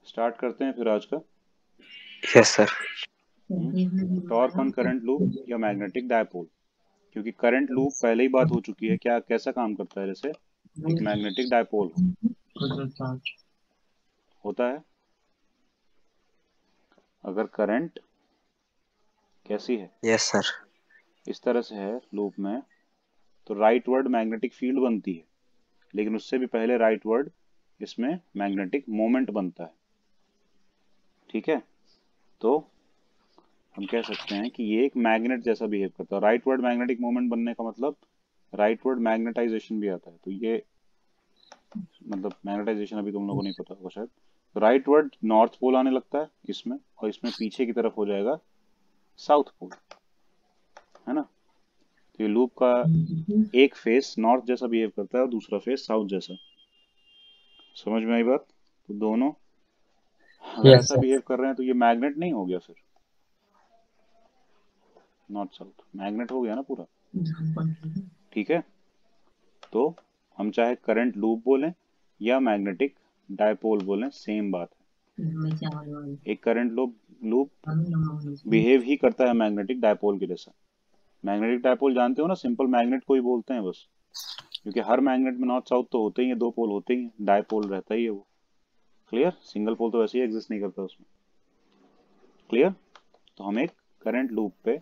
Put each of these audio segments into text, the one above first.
Start करते हैं फिर आज का। Yes sir. Torque on current loop या मैग्नेटिक डायपोल। क्योंकि करंट लूप पहले ही बात हो चुकी है, क्या कैसा काम करता है, जैसे एक मैग्नेटिक डायपोल होता है। अगर करंट कैसी है, यस सर। इस तरह से है लूप में, तो राइट वर्ड मैग्नेटिक फील्ड बनती है, लेकिन उससे भी पहले राइट वर्ड इसमें मैग्नेटिक मोमेंट बनता है। ठीक है, तो हम कह सकते हैं कि ये एक मैग्नेट जैसा बिहेव करता है। राइट वर्ड मैग्नेटिक मोमेंट बनने का मतलब राइट वर्ड मैग्नेटाइजेशन भी आता है। तो ये मतलब मैग्नेटाइजेशन अभी तुम लोगों को नहीं पता होगा शायद। तो राइट वर्ड नॉर्थ पोल आने लगता है इसमें, और इसमें पीछे की तरफ हो जाएगा साउथ पोल, है ना। तो ये लूप का एक फेस नॉर्थ जैसा बिहेव करता है और दूसरा फेस साउथ जैसा। समझ में आई बात? तो दोनों अगर यस ऐसा सर। बिहेव कर रहे हैं तो ये मैग्नेट नहीं हो गया फिर? नॉर्थ साउथ मैग्नेट हो गया ना पूरा। ठीक है, तो हम चाहे करंट लूप बोलें या मैग्नेटिक डायपोल बोलें, सेम बात है। एक करंट लूप लूप बिहेव ही करता है मैग्नेटिक डायपोल के जैसा। मैग्नेटिक डायपोल जानते हो ना, सिंपल मैग्नेट को ही बोलते हैं बस। क्योंकि हर मैग्नेट में नॉर्थ साउथ तो होते ही है, दो पोल होते ही हैं, डायपोल रहता ही है वो। क्लियर? सिंगल पोल तो वैसे ही एग्जिस्ट नहीं करता उसमें। क्लियर? तो हम एक करंट लूप पे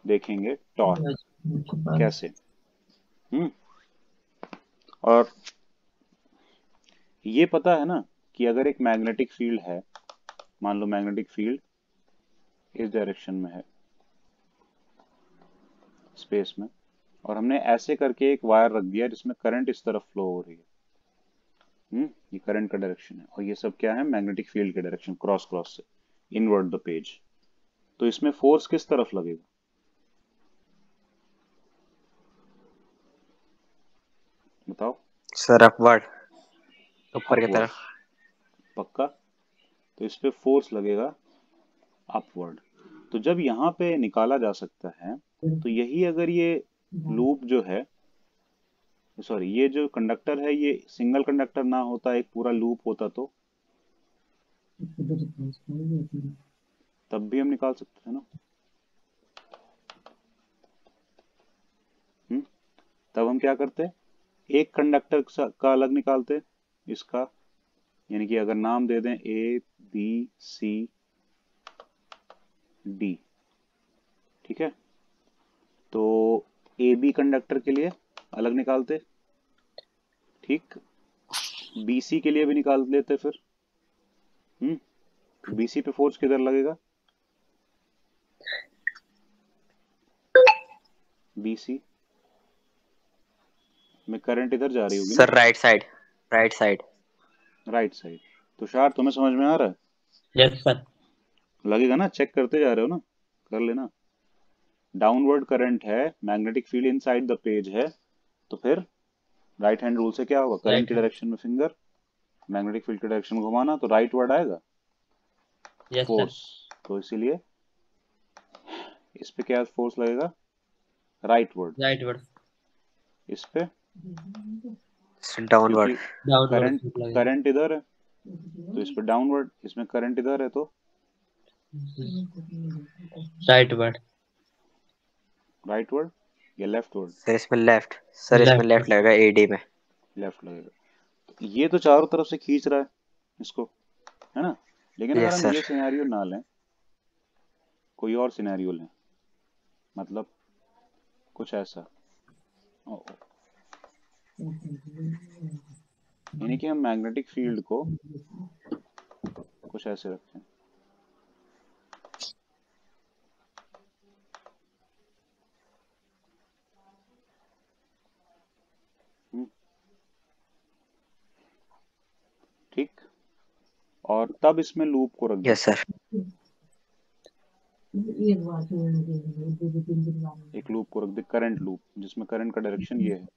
देखेंगे टॉर्क कैसे। हम्म और ये पता है ना कि अगर एक मैग्नेटिक फील्ड है, मान लो मैग्नेटिक फील्ड इस डायरेक्शन में है स्पेस में, और हमने ऐसे करके एक वायर रख दिया जिसमें करंट इस तरफ फ्लो हो रही है। ये करंट का डायरेक्शन है, और ये सब क्या है? मैग्नेटिक फील्ड के डायरेक्शन, क्रॉस क्रॉस से इनवर्ट द पेज। तो इसमें फोर्स किस तरफ लगेगा? बताओ। सर अपवर्ड, ऊपर की अपवर्ड। तरफ। पक्का? तो इस पे फोर्स लगेगा अपवर्ड। तो जब यहाँ पे निकाला जा सकता है, तो यही अगर ये लूप जो है, सॉरी, ये जो कंडक्टर है ये सिंगल कंडक्टर ना होता, एक पूरा लूप होता, तो तब भी हम निकाल सकते थे ना। हम्म तब हम क्या करते? एक कंडक्टर का अलग निकालते इसका, यानी कि अगर नाम दे दें ए बी सी डी। ठीक है, तो ए बी कंडक्टर के लिए अलग निकालते, ठीक, बी सी के लिए भी निकाल लेते फिर। तो बी सी पे फोर्स किधर लगेगा? बी सी में करंट इधर जा रही होगी ना, sir right side, right side. Right side. Tushar, तुम्हें समझ में आ रहा है? Yes sir. लगेगा ना, चेक करते जा रहे हो ना, कर लेना। डाउनवर्ड करंट है, magnetic field inside the page है, तो फिर राइट हैंड रूल से क्या होगा? करंट राइट की हैंड। डायरेक्शन में फिंगर, मैग्नेटिक फील्ड की डायरेक्शन घुमाना, तो राइट वर्ड आएगा यस सर। फोर्स। तो इसीलिए इस पे क्या फोर्स लगेगा? Right word. Right word. इस पे, डाउनवर्ड। क्योंकि डाउनवर्ड करंट लगेगा। करंट इधर है, तो इस पे डाउनवर्ड, इसमें करंट इधर है तो राइट वर्ड। राइट वर्ड या लेफ्ट वर्ड? सर इसमें लेफ्ट, सर इसमें लेफ्ट। लेफ्ट लगेगा एडी में। लेफ्ट लगेगा। तो ये तो चारों तरफ से खींच रहा है इसको, है ना। लेकिन अगर यस हम सर। ये सिनेरियो ना लें, कोई और सिनेरियो लें, मतलब कुछ ऐसा, ओ, यानी कि हम मैग्नेटिक फील्ड को कुछ ऐसे रखें। हम्म, ठीक, और तब इसमें लूप को रख दें, यस सर। एक लूप को रख दे, करंट लूप, जिसमें करंट का डायरेक्शन ये है,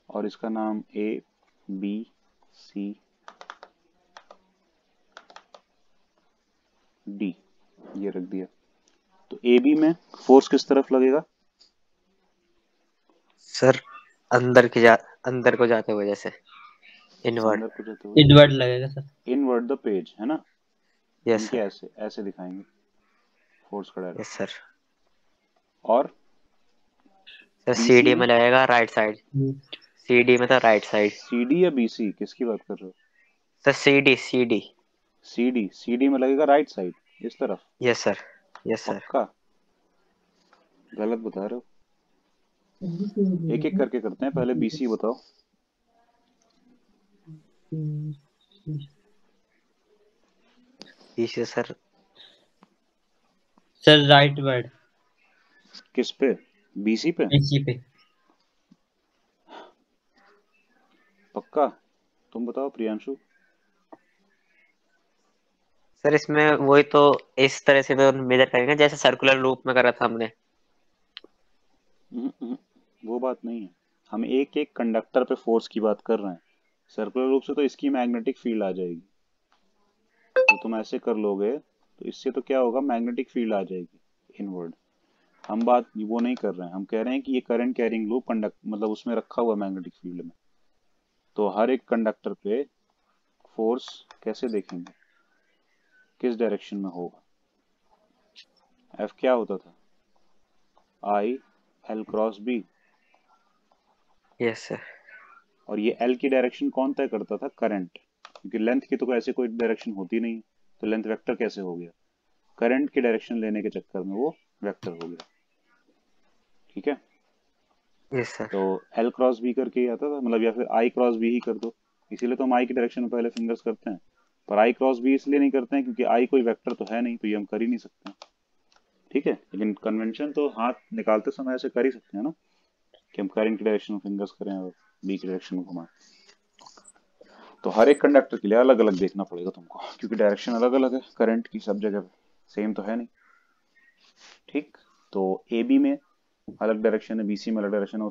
और इसका नाम ए बी सी डी ये रख दिया। तो ए बी में फोर्स किस तरफ लगेगा? सर अंदर को जाते हुए जैसे। इनवर्ड। अंदर को जाते इनवर्ड लगेगा सर। इनवर्ड द पेज है ना, यस इनके सर। ऐसे ऐसे दिखाएंगे फोर्स का यस डायरेक्शन। सर। और सर बीसी सीडी में, में लगेगा राइट साइड। सीडी में तो राइट साइड। सीडी या बीसी, किसकी बात कर रहे हो? Sir CD CD. CD, CD में लगेगा राइट साइड, इस तरफ। Yes sir. Yes sir. पक्का? गलत बता रहे हो। एक एक करके करते हैं, पहले बीसी बताओ। पीछे सर। Sir right word. किस पे? बीसी पे? बीसी पे। पक्का? तुम बताओ प्रियांशु। सर इसमें वही तो, इस तरह से तो मेजर करेंगे जैसे सर्कुलर लूप में करा था हमने। वो बात नहीं है, हम एक एक कंडक्टर पे फोर्स की बात कर रहे हैं। सर्कुलर रूप से तो इसकी मैग्नेटिक फील्ड आ जाएगी, तो तुम ऐसे कर लोगे तो इससे तो क्या होगा, मैग्नेटिक फील्ड आ जाएगी इनवर्ड। हम बात वो नहीं कर रहे हैं, हम कह रहे हैं कि ये करंट कैरिंग लूप कंडक्ट मतलब उसमें रखा हुआ मैग्नेटिक फील्ड में, तो हर एक कंडक्टर पे फोर्स कैसे देखेंगे, किस डायरेक्शन में होगा। एफ क्या होता था? I L cross B. Yes sir. और ये एल की डायरेक्शन कौन तय करता था? करंट, क्योंकि लेंथ की तो ऐसे कोई डायरेक्शन होती नहीं, तो लेंथ वेक्टर कैसे हो गया? करंट की डायरेक्शन लेने के चक्कर में वो वेक्टर हो गया। ठीक है, यस सर। तो एल क्रॉस बी करके ही आता था, मतलब या फिर आई क्रॉस बी ही कर दो। इसीलिए तो हम आई की डायरेक्शन में पहले फिंगर्स करते हैं, पर आई क्रॉस बी इसलिए नहीं करते हैं क्योंकि आई कोई वेक्टर तो है नहीं, तो ये हम कर ही नहीं सकते। ठीक है, लेकिन कन्वेंशन तो हाथ निकालते समय ऐसे कर ही सकते हैं ना, कि हम करंट की डायरेक्शन में फिंगर्स करें और बी की डायरेक्शन में घुमाएं। तो हर एक कंडक्टर के लिए अलग अलग देखना पड़ेगा तुमको, क्योंकि डायरेक्शन अलग अलग है करंट की, सब जगह सेम तो है नहीं। ठीक, तो ए बी में अलग डायरेक्शन है, बीसी में अलग डायरेक्शन है,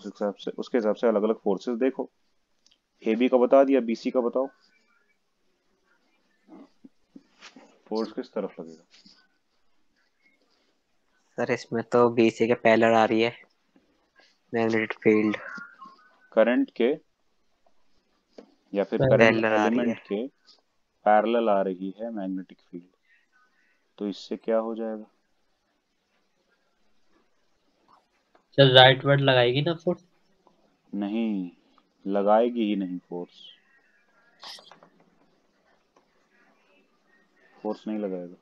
उसके हिसाब से अलग अलग फोर्सेस देखो। ए बी का बता दिया, बीसी का बताओ फोर्स किस तरफ लगेगा। सर इसमें तो बीसी के पैरेलल आ रही है मैग्नेटिक फील्ड। करंट के या फिर करंट पैरेलल आ रही है। एलिमेंट के पैरेलल आ रही है मैग्नेटिक फील्ड, तो इससे क्या हो जाएगा? सर राइट वर्ड लगाएगी ना फोर्स। नहीं, लगाएगी ही नहीं फोर्स, फोर्स नहीं लगाएगा।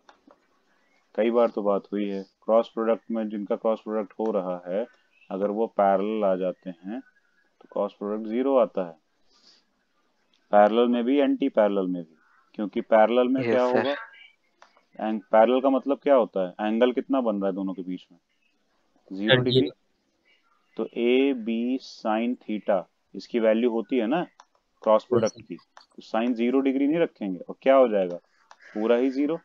कई बार तो बात हुई है क्रॉस प्रोडक्ट में, जिनका क्रॉस प्रोडक्ट हो रहा है अगर वो पैरेलल आ जाते हैं तो क्रॉस प्रोडक्ट जीरो आता है, पैरेलल में भी एंटी पैरेलल में भी। क्योंकि पैरेलल में क्या यस सर। होगा, पैरेलल का मतलब क्या होता है, एंगल कितना बन रहा है दोनों के बीच में? 0 डिग्री। जीरो। तो ए बी साइन थीटा इसकी वैल्यू होती है ना क्रॉस यस प्रोडक्ट की, तो साइन 0 डिग्री नहीं रखेंगे और क्या हो जाएगा, पूरा ही जीरो,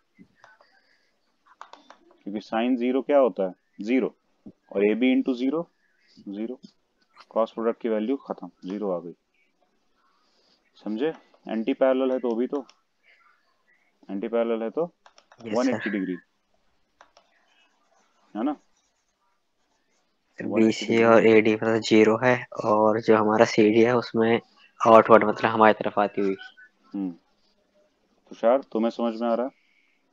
क्योंकि साइन जीरो क्या होता है, जीरो, और A B into zero, zero, cross product की वैल्यू खत्म, जीरो आ गई। समझे? एंटी पैरेलल है तो भी तो, एंटी पैरेलल है तो यस सर। 180 डिग्री है ना, 180 बीसी डिग्री। और एडी मतलब जीरो है, और जो हमारा सीडी है उसमें आउटवर्ड मतलब हमारी तरफ आती हुई। तुषार तुम्हें समझ में आ रहा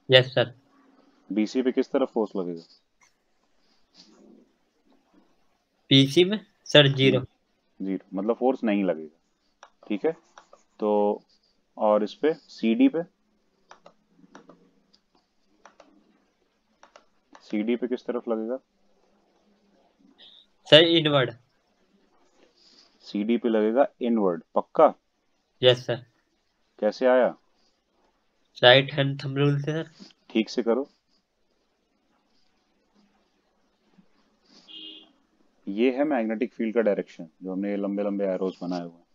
यस सर। है बीसी पे किस तरफ फोर्स लगेगा? पीसी में सर जीरो। जीरो मतलब फोर्स नहीं लगेगा। ठीक है, तो और इस पे सीडी पे, सीडी पे किस तरफ लगेगा? Sir inward. सीडी पे लगेगा इनवर्ड। पक्का? Yes sir. कैसे आया? राइट हैंड थंब रूल से सर। ठीक से करो। ये है मैग्नेटिक फील्ड का डायरेक्शन, जो हमने ये लंबे लंबे एरोज बनाए हुए हैं,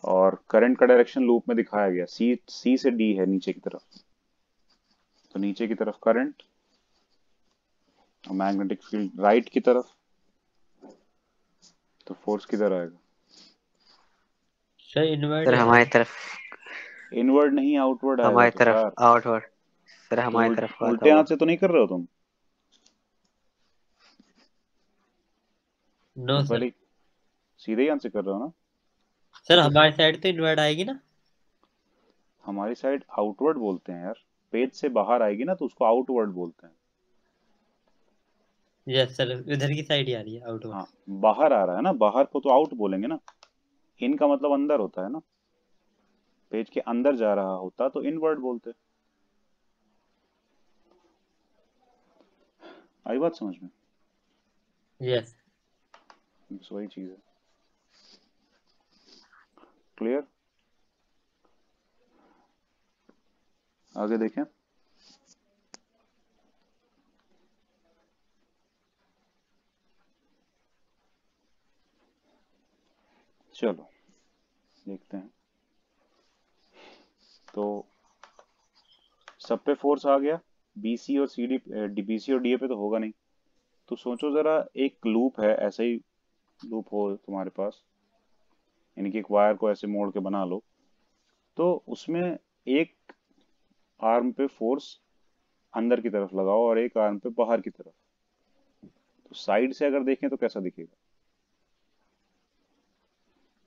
और करंट का डायरेक्शन लूप में दिखाया गया, सी सी से डी है नीचे की तरफ, तो नीचे की तरफ करंट और मैग्नेटिक फील्ड राइट की तरफ, तो फोर्स किधर आएगा? सर इनवर्ड सर है हमारी सर। तरफ। इनवर्ड नहीं, आउटवर्ड आएगा हमारी तरफ तुषार। आउटवर्ड। सर तो हमारी तरफ का आता उल्टे हाथ हुआ। से तो नहीं कर रहे हो तुम? नो तो सर। पहले सीधे ही हाथ से कर रहे हो ना? सर हमारी साइड तो इनवर्ट आएगी ना? हमारी साइड आउटवर्ड बोलते हैं यार, पेज से बाहर आएगी ना तो उसको आउटवर्ड बोलते हैं। यस सर, इधर की साइड ही आ रही है आउटवर्ड। हाँ, बाहर आ रहा है ना, बाहर को तो आउट बोलेंगे ना। इन का मतलब अंदर होता है ना, पेज के अंदर जा रहा होता तो इनवर्ड बोलते। आई बात समझ में? यस। बस वही चीज है। क्लियर? आगे देखें। चलो देखते हैं। तो सब पे फोर्स आ गया, बीसी और सीडी, बीसी और डीए पे तो होगा नहीं। तो सोचो जरा, एक लूप है, ऐसा ही लूप हो तुम्हारे पास, यानी कि एक वायर को ऐसे मोड़ के बना लो, तो उसमें एक आर्म पे फोर्स अंदर की तरफ लगाओ और एक आर्म पे बाहर की तरफ। तो साइड से अगर देखें तो कैसा दिखेगा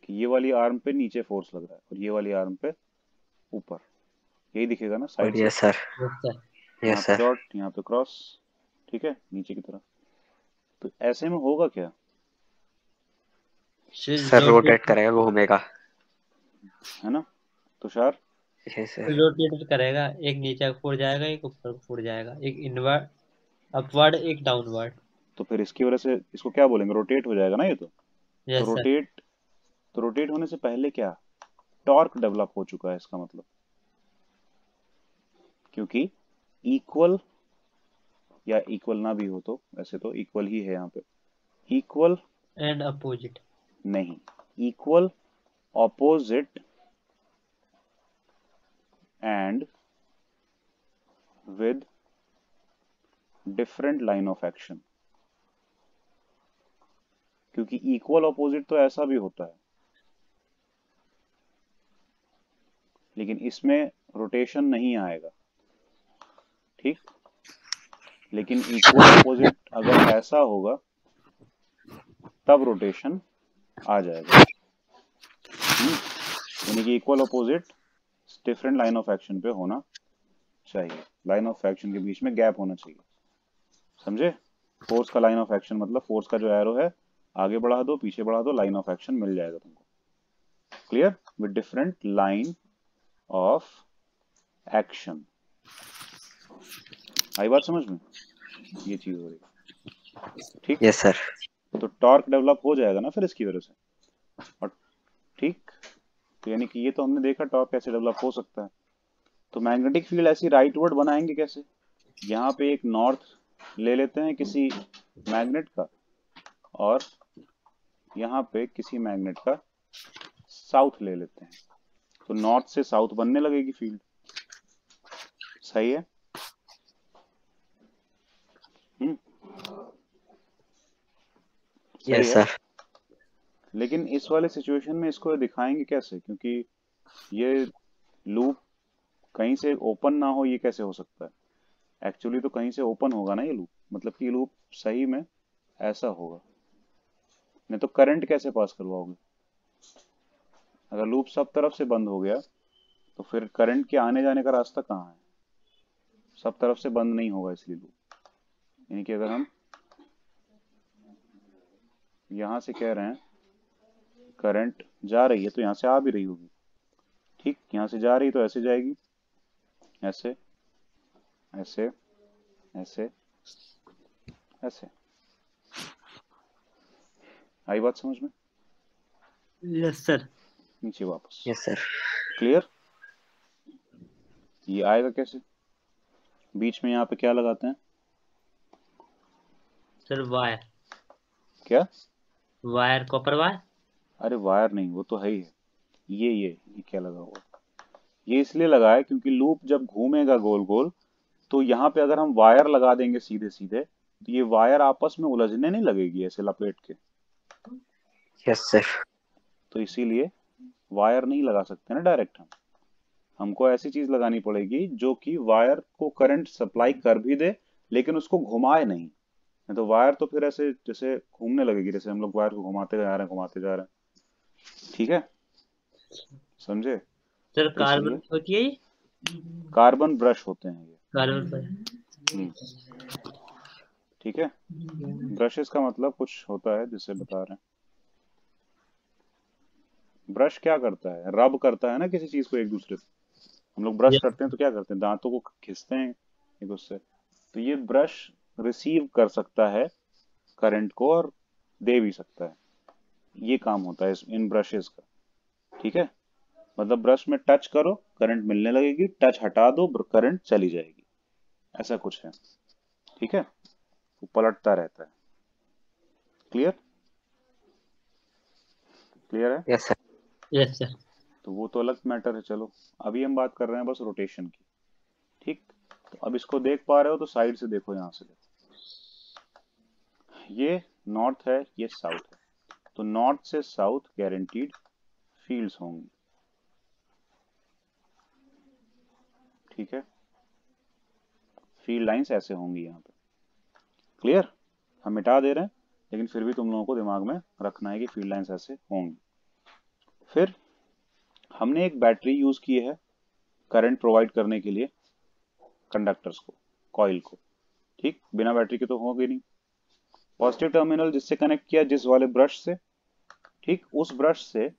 कि ये वाली आर्म पे नीचे फोर्स लग रहा है और ये वाली आर्म पे ऊपर, यही दिखेगा ना साइड और से। Yes sir. Yes sir. यहाँ यस पे सर। डॉट, यहाँ पे क्रॉस, ठीक है, नीचे की तरफ। तो ऐसे में होगा क्या? सर रोटेट करेगा, घूमेगा। है ना तुषार? Yes sir. रोटेट करेगा, एक नीचे को फुड़ जाएगा, एक ऊपर को फुड़ जाएगा, एक इनवर्ड अपवर्ड, एक डाउनवर्ड। तो फिर इसकी वजह से इसको क्या बोलेंगे, रोटेट हो जाएगा ना ये तो यस सर। रोटेट, तो रोटेट होने से पहले क्या, टॉर्क डेवलप हो चुका है इसका मतलब, क्योंकि इक्वल, या इक्वल ना भी हो तो वैसे तो इक्वल ही है यहाँ पे, इक्वल एंड अपोजिट। नहीं, equal, opposite and with different line of action. क्योंकि इक्वल ऑपोजिट तो ऐसा भी होता है, लेकिन इसमें रोटेशन नहीं आएगा, ठीक। लेकिन इक्वल ऑपोजिट अगर ऐसा होगा तब रोटेशन आ जाएगा। यानी कि equal opposite different line of action पे होना चाहिए, लाइन ऑफ एक्शन के बीच में गैप होना चाहिए, समझे? फोर्स का लाइन ऑफ एक्शन मतलब फोर्स का जो एरो है, आगे बढ़ा दो पीछे बढ़ा दो, लाइन ऑफ एक्शन मिल जाएगा तुमको। Clear? With different line of action. आई बात समझ में? ये चीज हो रही है, ठीक। Yes sir. तो टॉर्क डेवलप हो जाएगा ना फिर इसकी वजह से, और ठीक, तो यानी कि ये तो हमने देखा टॉर्क कैसे डेवलप हो सकता है। तो मैग्नेटिक फील्ड ऐसी राइटवर्ड बनाएंगे कैसे? यहाँ पे एक नॉर्थ ले लेते हैं किसी मैग्नेट का, और यहाँ पे किसी मैग्नेट का साउथ ले लेते हैं, तो नॉर्थ से साउथ बनने लगेगी फील्ड। सही है? सही यस है। सर। लेकिन इस वाले सिचुएशन में इसको दिखाएंगे कैसे, क्योंकि ये लूप कहीं से ओपन ना हो, ये कैसे हो सकता है? एक्चुअली तो कहीं से ओपन होगा ना ये लूप, मतलब कि ये लूप सही में ऐसा होगा, नहीं तो करंट कैसे पास करवाओगे? अगर लूप सब तरफ से बंद हो गया तो फिर करंट के आने जाने का रास्ता कहाँ है? सब तरफ से बंद नहीं होगा इसलिए लूप। यानी कि अगर हम यहां से कह रहे हैं करंट जा रही है तो यहां से आ भी रही होगी, ठीक, यहां से जा रही तो ऐसे जाएगी, ऐसे ऐसे ऐसे ऐसे। आई बात समझ में? Yes sir. नीचे वापस। Yes sir. क्लियर? ये आएगा कैसे? बीच में यहाँ पे क्या लगाते हैं? Sir wire. क्या? Wire, copper wire. अरे वायर नहीं, वो तो है ही है। ये क्या लगा हुआ? ये इसलिए लगा है क्योंकि लूप जब घूमेगा गोल गोल, तो यहाँ पे अगर हम वायर लगा देंगे सीधे सीधे, तो ये वायर आपस में उलझने नहीं लगेगी ऐसे लपेट के, यस सर। तो इसीलिए वायर नहीं लगा सकते ना डायरेक्ट हम। हमको ऐसी चीज लगानी पड़ेगी जो कि वायर को करंट सप्लाई कर भी दे लेकिन उसको घुमाए नहीं। नहीं तो वायर तो फिर ऐसे जैसे घूमने लगेगी, जैसे हम लोग वायर को घुमाते जा रहे हैं घुमाते जा रहे हैं, ठीक है? समझे? सर तो कार्बन इसलिए होती है ये, कार्बन ब्रश होते हैं ये। कार्बन पर। हम्म, ठीक है। ब्रशेस का मतलब कुछ होता है जिससे बता रहे हैं। ब्रश क्या करता है? रब करता है ना किसी चीज को एक दूसरे से। हम लोग ब्रश यस करते हैं तो क्या करते हैं? दांतों को खींचते हैं एक उससे। तो ये ब्रश रिसीव कर सकता है करंट को और दे भी सकता है। ये काम होता है इन ब्रशेस का। ठीक है। मतलब ब्रश में टच करो करंट मिलने लगेगी, टच हटा दो करंट चली जाएगी। ऐसा कुछ है। ठीक है। वो पलटता रहता है। क्लियर? क्लियर है? Yes sir. Yes sir. तो वो तो अलग मैटर है। चलो अभी हम बात कर रहे हैं बस रोटेशन की। ठीक। तो अब इसको देख पा रहे हो तो साइड से देखो, यहां से देखो। ये नॉर्थ है, ये साउथ है। तो नॉर्थ से साउथ गारंटीड फील्ड्स होंगी। ठीक है। फील्ड लाइंस ऐसे होंगी यहाँ पे। क्लियर? हम मिटा दे रहे हैं लेकिन फिर भी तुम लोगों को दिमाग में रखना है कि फील्ड लाइंस ऐसे होंगी। फिर हमने एक बैटरी यूज की है करंट प्रोवाइड करने के लिए कंडक्टर्स को, कॉइल को। ठीक। बिना बैटरी के तो होगी नहीं। पॉजिटिव टर्मिनल जिससे कनेक्ट किया, जिस वाले ब्रश से, ठीक उस ब्रश से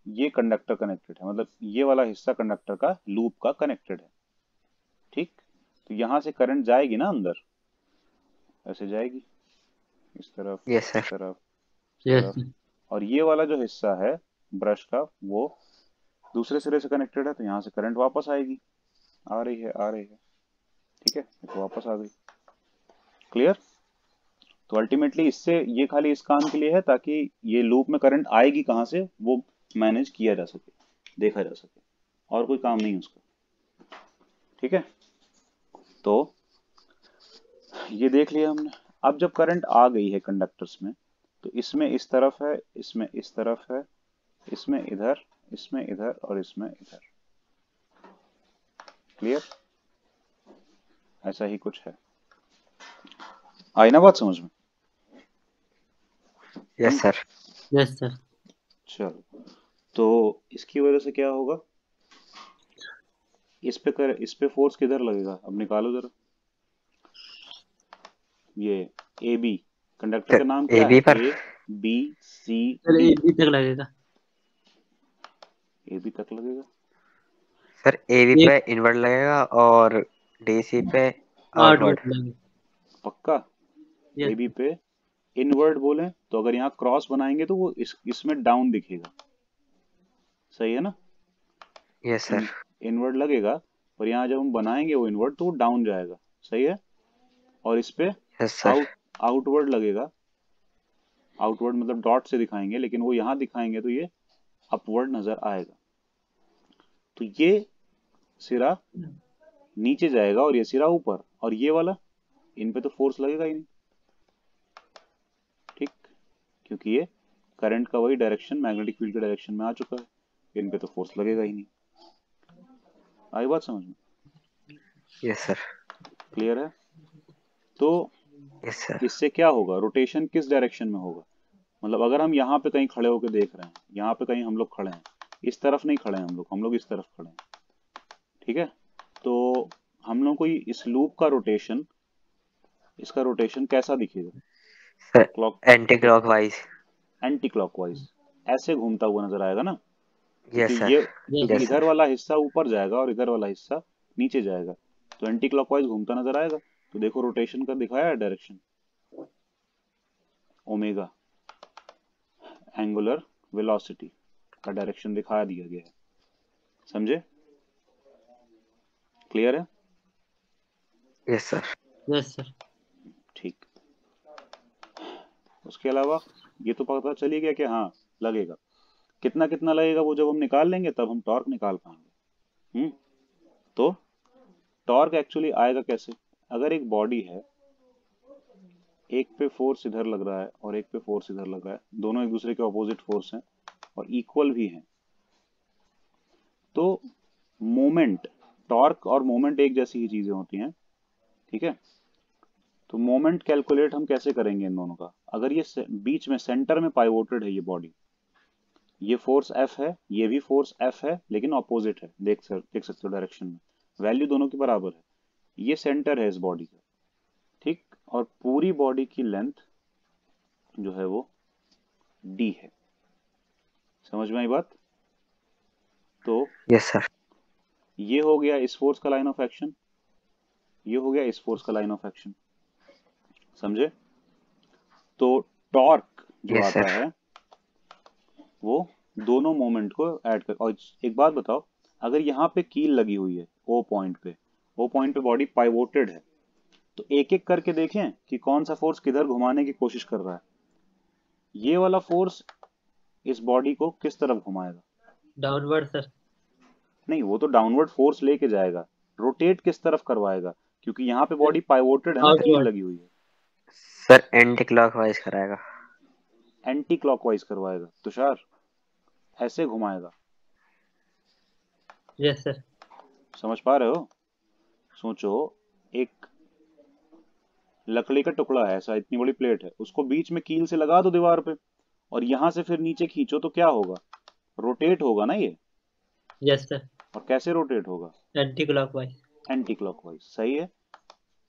ये कंडक्टर कनेक्टेड है। मतलब ये वाला हिस्सा कंडक्टर का लूप का कनेक्टेड है। ठीक। तो यहां से करंट जाएगी ना अंदर, ऐसे जाएगी, इस तरफ, यस इस सर। तरफ, इस यस तरफ। और ये वाला जो हिस्सा है ब्रश का वो दूसरे सिरे से कनेक्टेड है, तो यहाँ से करंट वापस आएगी। आ रही है, आ रही है। ठीक है। तो वापस आ गई। क्लियर? तो अल्टीमेटली इससे ये खाली इस काम के लिए है ताकि ये लूप में करंट आएगी कहाँ से वो मैनेज किया जा सके, देखा जा सके। और कोई काम नहीं उसका। ठीक है। तो ये देख लिया हमने। अब जब करंट आ गई है कंडक्टर्स में, तो इसमें इस तरफ है, इसमें इस तरफ है, इसमें इधर, इसमें इधर और इसमें इधर। क्लियर? ऐसा ही कुछ है। आई ना बात समझ में? Yes sir. Yes sir. चलो। तो इसकी वजह से क्या होगा? इस पे फोर्स किधर लगेगा? अब निकालो जरा। ये ए बी कंडक्टर का सर नाम ए क्या है? बी पर। A B C sir D. A B तक लगेगा। ए बी तक लगेगा। सर ए बी एक पे इनवर्ड लगेगा और डीसी पे आउटवर्ड आउटवर्ड। लगेगा। पक्का? ए यस बी पे इनवर्ड बोले तो अगर यहाँ क्रॉस बनाएंगे तो वो इसमें डाउन दिखेगा। सही है ना? Yes sir. इनवर्ड लगेगा और यहाँ जब हम बनाएंगे वो इनवर्ड तो वो डाउन जाएगा। सही है। और इस पे यस सर। आउटवर्ड लगेगा। आउटवर्ड मतलब डॉट से दिखाएंगे, लेकिन वो यहाँ दिखाएंगे तो ये अपवर्ड नजर आएगा। तो ये सिरा नीचे जाएगा और ये सिरा ऊपर, और ये वाला, इन पे तो फोर्स लगेगा ही नहीं। ठीक। क्योंकि ये करंट का वही डायरेक्शन मैग्नेटिक फील्ड के डायरेक्शन में आ चुका है, इन पे तो फोर्स लगेगा ही नहीं। आई बात समझ में? Yes sir. क्लियर है? तो यस सर। इससे क्या होगा? रोटेशन किस डायरेक्शन में होगा? मतलब अगर हम यहाँ पे कहीं खड़े होकर देख रहे हैं, यहाँ पे कहीं हम लोग खड़े हैं, इस तरफ नहीं खड़े हैं हम लोग इस तरफ खड़े हैं। ठीक है। तो हम लोग को इस लूप का रोटेशन, इसका रोटेशन कैसा दिखेगा? Sir clock, anti clockwise. Anti clockwise ऐसे घूमता हुआ नजर आएगा ना। क्योंकि यस सर। ये, यस क्योंकि यस इधर सर। वाला हिस्सा ऊपर जाएगा और इधर वाला हिस्सा नीचे जाएगा, तो एंटी क्लॉकवाइज घूमता नजर आएगा। तो देखो रोटेशन का दिखाया है डायरेक्शन, ओमेगा, एंगुलर वेलोसिटी का डायरेक्शन दिखा दिया गया है। समझे? क्लियर है? Yes sir. Yes sir. ठीक। उसके अलावा ये तो पता चली गया कि हाँ लगेगा। कितना कितना लगेगा वो जब हम निकाल लेंगे तब हम टॉर्क निकाल पाएंगे। तो टॉर्क एक्चुअली आएगा कैसे? अगर एक बॉडी है, एक पे फोर्स इधर लग रहा है और एक पे फोर्स इधर लग रहा है, दोनों एक दूसरे के ऑपोजिट फोर्स हैं और इक्वल भी हैं, तो मोमेंट, टॉर्क और मोमेंट एक जैसी ही चीजें होती हैं। ठीक है। तो मोमेंट कैलकुलेट हम कैसे करेंगे इन दोनों का? अगर ये बीच में सेंटर में पाइवोटेड है ये बॉडी, ये फोर्स एफ है, ये भी फोर्स एफ है, लेकिन ऑपोजिट है, देख सकते हो डायरेक्शन में, वैल्यू दोनों की बराबर है। ये सेंटर है इस बॉडी का, ठीक, और पूरी बॉडी की लेंथ जो है वो डी है। समझ में आई बात? तो यस सर। ये हो गया इस फोर्स का लाइन ऑफ एक्शन, ये हो गया इस फोर्स का लाइन ऑफ एक्शन, समझे? तो टॉर्क जो यस आता सर। है वो दोनों मोमेंट को ऐड कर। और एक बात बताओ, अगर यहाँ पे कील लगी हुई है ओ पॉइंट पे, ओ पॉइंट पे बॉडी पाइवोटेड है, तो एक एक करके देखें कि कौन सा फोर्स किधर घुमाने की कोशिश कर रहा है। ये वाला फोर्स इस बॉडी को किस तरफ घुमाएगा? Downward sir. नहीं, वो तो डाउनवर्ड फोर्स लेके जाएगा, रोटेट किस तरफ करवाएगा? क्योंकि यहाँ पे बॉडी पाइवोटेड है ना, कील आउटवर्ड। लगी हुई है। सर एंटी क्लॉकवाइज कराएगा। एंटी क्लॉकवाइज करवाएगा तुषार, ऐसे घुमाएगा। Yes sir. समझ पा रहे हो? सोचो, एक लकड़ी का टुकड़ा है ऐसा, इतनी बड़ी प्लेट है, उसको बीच में कील से लगा दो दीवार पे, और यहां से फिर नीचे खींचो तो क्या होगा? रोटेट होगा ना ये। Yes sir. और कैसे रोटेट होगा? Anti clockwise. एंटी क्लॉकवाइज, सही है।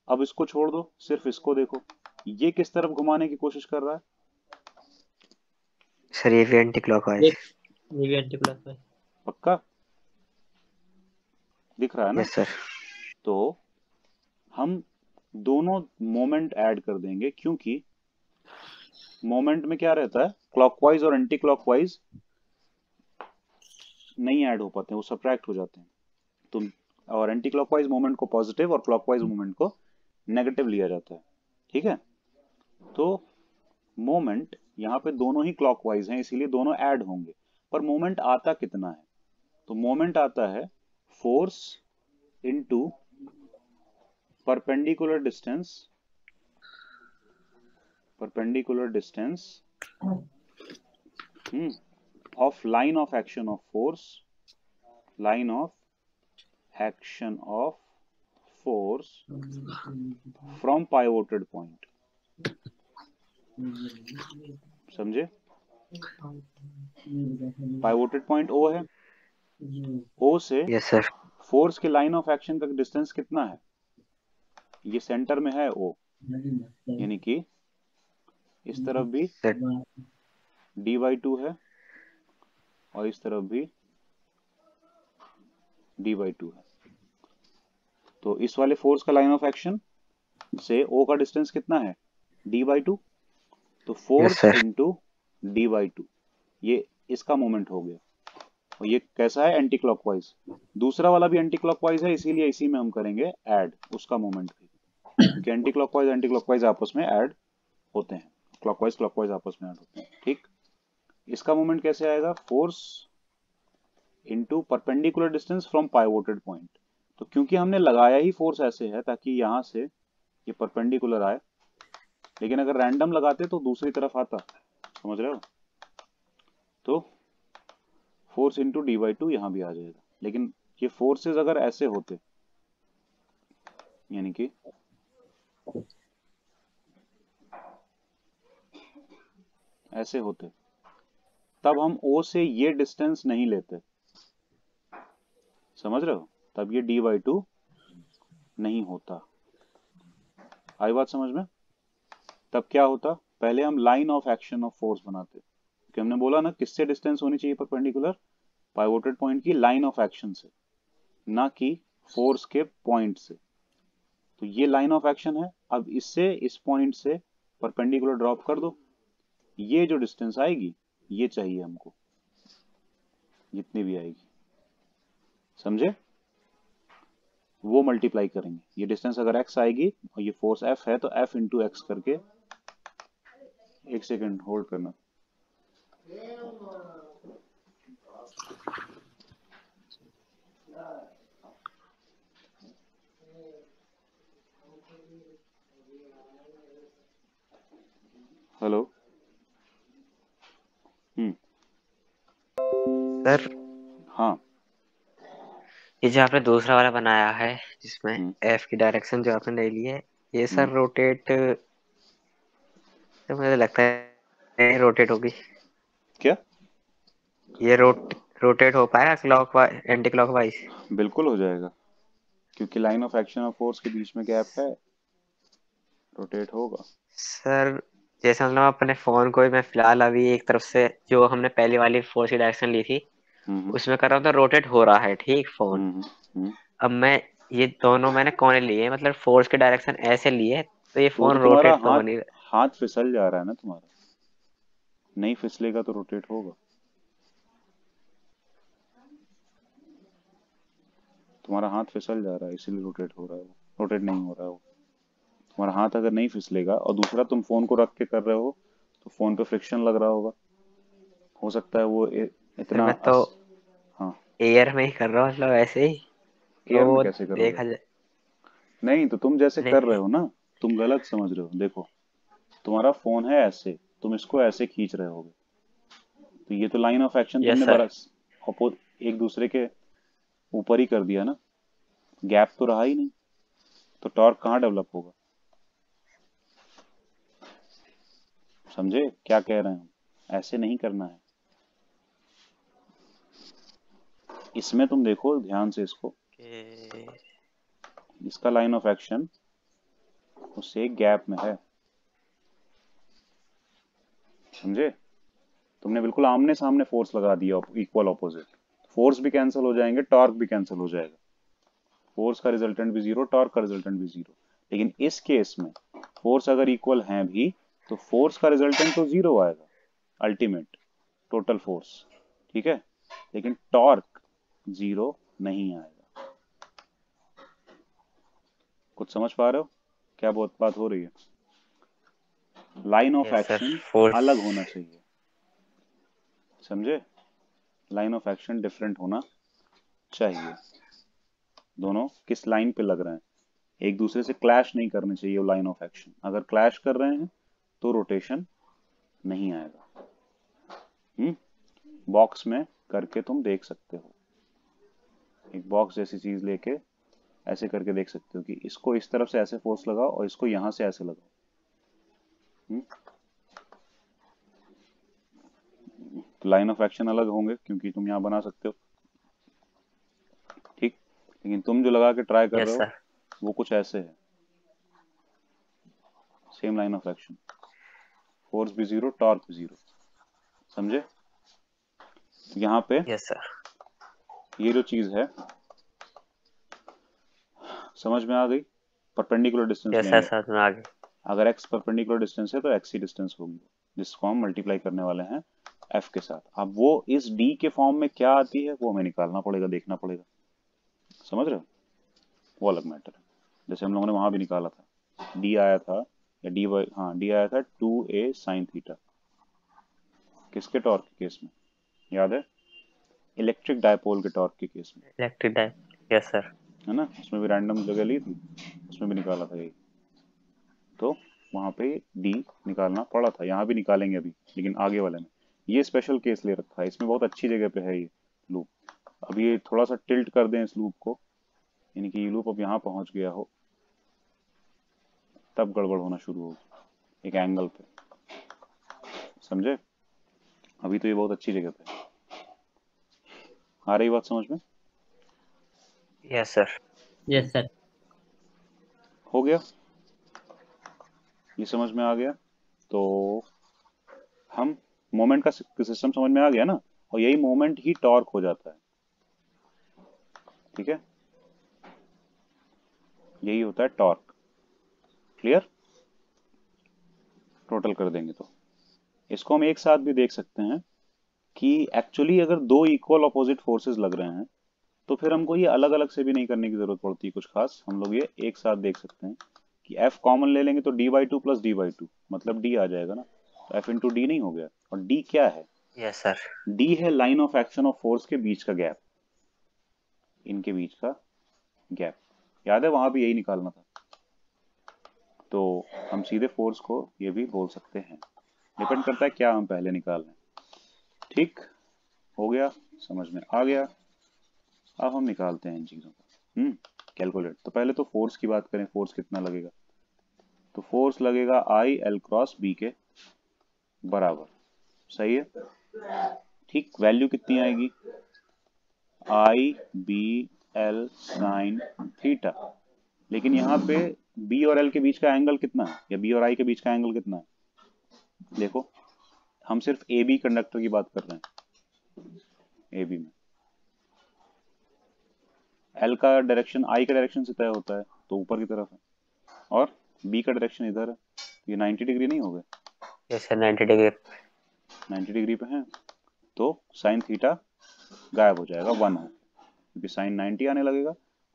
अब इसको छोड़ दो, सिर्फ इसको देखो, ये किस तरफ घुमाने की कोशिश कर रहा है? सर ये भी एंटी क्लॉकवाइज। ये भी एंटी क्लॉकवाइज। पक्का दिख रहा है ना? Yes sir. तो हम दोनों मोमेंट ऐड कर देंगे, क्योंकि मोमेंट में क्या रहता है, क्लॉकवाइज और एंटी क्लॉकवाइज नहीं ऐड हो पाते हैं, वो सब्ट्रैक्ट हो जाते हैं। तुम और एंटी क्लॉकवाइज मूवमेंट को पॉजिटिव और क्लॉकवाइज मूवमेंट को नेगेटिव लिया जाता है, ठीक है? तो मोमेंट यहाँ पे दोनों ही क्लॉकवाइज हैं, इसीलिए दोनों ऐड होंगे। पर मोमेंट आता कितना है? तो मोमेंट आता है force into perpendicular distance of line of action of force, line of action of force from pivoted point। समझे? पाइवोटेड पॉइंट O है, O से यस सर। फोर्स के लाइन ऑफ एक्शन का डिस्टेंस कितना है? ये सेंटर में है O, यानी कि इस तरफ भी सर d/2 है और इस तरफ भी d/2 है। तो इस वाले फोर्स का लाइन ऑफ एक्शन से O का डिस्टेंस कितना है? d/2। तो फोर्स sir। इंटू d/2, ये इसका मोमेंट हो गया। और ये कैसा है? Anti clockwise. दूसरा वाला भी एंटी क्लॉकवाइज है, इसीलिए इसी में हम करेंगे ऐड उसका मोमेंट भी, क्योंकि एंटी क्लॉकवाइज आपस में ऐड होते हैं, क्लॉकवाइज आपस में ऐड होते हैं, ठीक। इसका मोमेंट कैसे आएगा? Force into perpendicular distance from pivoted point. तो क्योंकि हमने लगाया ही फोर्स ऐसे है ताकि यहां से ये परपेंडिकुलर आए, लेकिन अगर रैंडम लगाते तो दूसरी तरफ आता, समझ रहे हो? तो फोर्स इंटू d/2 यहां भी आ जाएगा। लेकिन ये फोर्सेस अगर ऐसे होते, यानी कि ऐसे होते, तब हम O से ये डिस्टेंस नहीं लेते, समझ रहे हो? तब ये d/2 नहीं होता। आई बात समझ में? तब क्या होता? पहले हम line of action of force बनाते, कि हमने बोला ना किससे डिस्टेंस होनी चाहिए परपेंडिकुलर? पाइवोटेड पॉइंट की लाइन ऑफ एक्शन से, ना कि फोर्स के पॉइंट से। तो ये लाइन ऑफ एक्शन है, अब इससे इस पॉइंट से परपेंडिकुलर ड्रॉप कर दो, ये जो डिस्टेंस आएगी ये चाहिए हमको, जितनी भी आएगी, समझे? वो मल्टीप्लाई करेंगे। ये डिस्टेंस अगर x आएगी और ये फोर्स F है तो F इंटू एक्स करके, एक सेकेंड होल्ड करना। हेलो। सर हाँ। ये जो आपने दूसरा वाला बनाया है जिसमें हम्म। F की डायरेक्शन जो आपने ले ली है, ये हम्म। सर रोटेट, तो मुझे लगता है नहीं रोटेट होगी। क्या? ये रोटेट हो पाएगा clock wise anti clock wise? बिल्कुल हो जाएगा, क्योंकि लाइन ऑफ एक्शन और फोर्स के बीच में गैप है, रोटेट होगा। सर जैसे मतलब अपने फोन को मैं फिलहाल अभी एक तरफ से जो हमने पहली वाली फोर्स की डायरेक्शन ली थी हम्म उसमें कर रहा हूँ तो रोटेट हो रहा है ठीक फोन। हम्म हम्म। अब मैं ये दोनों मैंने कोने लिए मतलब फोर्स की डायरेक्शन ऐसे लिए तो ये वो तो फोन तुम्हारा रोटेट तो हो नहीं हाथ फिसल जा रहा है ना तुम्हारा, नहीं फिसलेगा तो रोटेट होगा। तुम्हारा हाथ फिसल जा रहा है इसीलिए रोटेट हो रहा है, वो रोटेट नहीं हो रहा है वो। तुम्हारा हाथ अगर नहीं फिसलेगा और दूसरा तुम फोन को रख के कर रहे हो तो फोन पे फ्रिक्शन लग रहा होगा, हो सकता है वो सर इतना मैं तो हाँ। एयर में ही कर रहा हूँ मतलब ऐसे ही एयर में तो कैसे करोगे? देखा जाए। नहीं तो तुम जैसे कर रहे नहीं हो ना, तुम गलत समझ रहे हो। देखो तुम्हारा फोन है ऐसे, तुम इसको ऐसे खींच रहे होगे, तो ये तो लाइन ऑफ एक्शन यस तुमने सर। बरस एक दूसरे के ऊपर ही कर दिया ना, गैप तो रहा ही नहीं, तो टॉर्क कहाँ डेवलप होगा? समझे क्या कह रहे हैं हम? ऐसे नहीं करना है। इसमें तुम देखो ध्यान से इसको, इसका लाइन ऑफ एक्शन उससे एक गैप में है, समझे? तुमने बिल्कुल आमने सामने फोर्स लगा दिया, इक्वल ऑपोजिट, फोर्स भी कैंसिल हो जाएंगे, टॉर्क भी कैंसिल हो जाएगा, फोर्स का रिजल्टेंट भी जीरो, टॉर्क का रिजल्टेंट भी जीरो। लेकिन इस केस में फोर्स अगर इक्वल हैं भी तो फोर्स का रिजल्टेंट तो जीरो आएगा, अल्टीमेट टोटल फोर्स, ठीक है, लेकिन टॉर्क जीरो नहीं आएगा। कुछ समझ पा रहे हो क्या बहुत बात हो रही है? Line of yes sir action force. अलग होना चाहिए, समझे? लाइन ऑफ एक्शन डिफरेंट होना चाहिए। दोनों किस लाइन पे लग रहे हैं, एक दूसरे से क्लैश नहीं करने चाहिए लाइन ऑफ एक्शन, अगर क्लैश कर रहे हैं तो रोटेशन नहीं आएगा। बॉक्स में करके तुम देख सकते हो, एक बॉक्स जैसी चीज लेके ऐसे करके देख सकते हो कि इसको इस तरफ से ऐसे फोर्स लगाओ और इसको यहां से ऐसे लगाओ। तो लाइन ऑफ एक्शन अलग होंगे क्योंकि तुम यहाँ बना सकते हो, ठीक, लेकिन तुम जो लगा के ट्राई कर रहे यस हो सर। वो कुछ ऐसे है, same line of action, force भी जीरो, टॉर्क भी जीरो, समझे? तो यहाँ पे यस सर। ये जो चीज है समझ में आ गई? परपेंडिकुलर डिस्टेंस यस सर लेंगे, समझ में आ गई। अगर x परपेंडिकुलर डिस्टेंस है तो x ही डिस्टेंस होगी, जिसको हम मल्टीप्लाई करने वाले हैं f के साथ। अब वो इस d के फॉर्म में क्या आती है वो हमें निकालना पड़ेगा, देखना पड़ेगा, समझ रहे हो? वो अलग मैटर है, जैसे हम लोगों ने वहां भी निकाला था, d आया था, या dy, हाँ d आया था 2a sin थीटा, किसके टॉर्क के केस में याद है? इलेक्ट्रिक डायपोल के टॉर्क के केस में, इलेक्ट्रिक डाइव यस सर। है ना? उसमें भी रैंडम जगह ली थी, उसमें भी निकाला था यही, तो वहां पे डी निकालना पड़ा था, यहाँ भी निकालेंगे अभी लेकिन आगे वाले में। ये स्पेशल केस ले रखा है, इसमें बहुत अच्छी जगह पे है ये लूप। अब ये थोड़ा सा टिल्ट कर दें इस लूप को, यानी कि ये लूप अब यहाँ पहुंच गया हो, तब गड़बड़ होना शुरू होगी एक एंगल पे, समझे? अभी तो ये बहुत अच्छी जगह पे है। आ रही बात समझ में? Yes sir. Yes sir. हो गया, ये समझ में आ गया तो हम मोमेंट का सिस्टम समझ में आ गया ना, और यही मोमेंट ही टॉर्क हो जाता है, ठीक है, यही होता है टॉर्क। क्लियर? टोटल कर देंगे तो इसको हम एक साथ भी देख सकते हैं कि एक्चुअली अगर दो इक्वल अपोजिट फोर्सेस लग रहे हैं तो फिर हमको ये अलग अलग से भी नहीं करने की जरूरत पड़ती कुछ खास, हम लोग ये एक साथ देख सकते हैं कि F कॉमन ले लेंगे तो d/2 प्लस d/2 मतलब d आ जाएगा ना, तो F इंटू डी नहीं हो गया, और d क्या है? Yes sir. d है लाइन ऑफ एक्शन और फोर्स के बीच का गैप, इनके बीच का गैप, याद है वहां भी यही निकालना था, तो हम सीधे फोर्स को ये भी बोल सकते हैं, डिपेंड करता है क्या हम पहले निकाल लें। ठीक, हो गया, समझ में आ गया। अब हम निकालते हैं इन चीजों को, कैलकुलेट। तो पहले तो फोर्स की बात करें, फोर्स कितना लगेगा, तो फोर्स लगेगा I L क्रॉस B के बराबर, सही है, ठीक, वैल्यू कितनी आएगी, आई बी एल साइन थीटा। लेकिन यहाँ पे बी और एल के बीच का एंगल कितना है, या बी और आई के बीच का एंगल कितना है, देखो हम सिर्फ ए बी कंडक्टर की बात कर रहे हैं। ए बी में एल का डायरेक्शन आई के डायरेक्शन से तय होता है, तो ऊपर की तरफ है, और बी का डायरेक्शन इधर है, ये 90 डिग्री नहीं हो गए, यस सर 90 डिग्री। 90 डिग्री पे है, तो साइन थीटा गायब हो जाएगा 1 हो, क्योंकि साइन 90 आने लगेगा,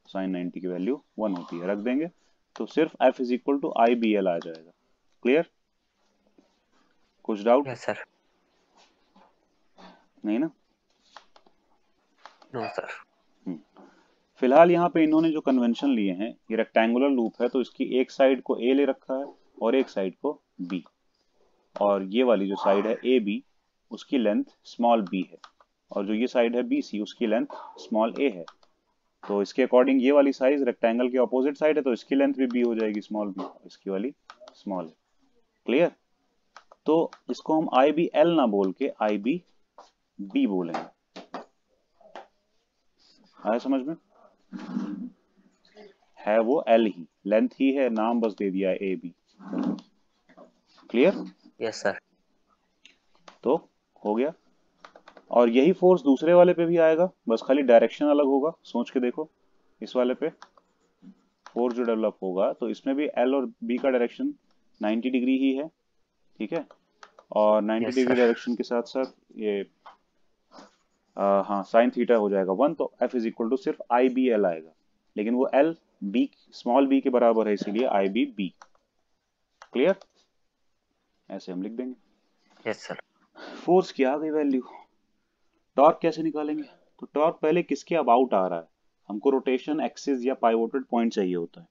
साइन 90 की वैल्यू 1 होती है, रख देंगे तो सिर्फ F is equal to I B L आ जाएगा। क्लियर, कुछ डाउट यस सर। नहीं ना? No sir. फिलहाल यहाँ पे इन्होंने जो कन्वेंशन लिए हैं, ये रेक्टेंगुलर लूप है, तो इसकी एक साइड को ए ले रखा है और एक साइड को बी, और ये वाली जो साइड है ए बी उसकी लेंथ स्मॉल बी है, और जो ये साइड है बी सी उसकी लेंथ स्मॉल ए है। तो इसके अकॉर्डिंग ये वाली साइज रेक्टेंगल के ऑपोजिट साइड है, तो इसकी लेंथ भी बी हो जाएगी, स्मॉल बी, इसकी वाली स्मॉल है। क्लियर, तो इसको हम आई बी एल ना बोल के आई बी बी बोलेंगे। आया समझ में? है वो एल ही, लेंथ ही है, नाम बस दे दिया है A B. Clear? Yes sir. तो हो गया, और यही फोर्स दूसरे वाले पे भी आएगा, बस खाली डायरेक्शन अलग होगा। सोच के देखो, इस वाले पे फोर्स जो डेवलप होगा, तो इसमें भी एल और बी का डायरेक्शन 90 डिग्री ही है, ठीक है, और 90 यस डिग्री सर। डायरेक्शन के साथ साथ ये हाँ साइन थीटा हो जाएगा 1, तो एफ इज इक्वल टू सिर्फ आई बी एल आएगा, लेकिन वो एल बी स्मॉल बी के बराबर है, इसीलिए आई बी बी। क्लियर, ऐसे हम लिख देंगे। Yes sir. फोर्स की आ गई वैल्यू, टॉर्क कैसे निकालेंगे? तो टॉर्क पहले किसके अबाउट आ रहा है, हमको रोटेशन एक्सिस या पाइवोटेड पॉइंट चाहिए होता है,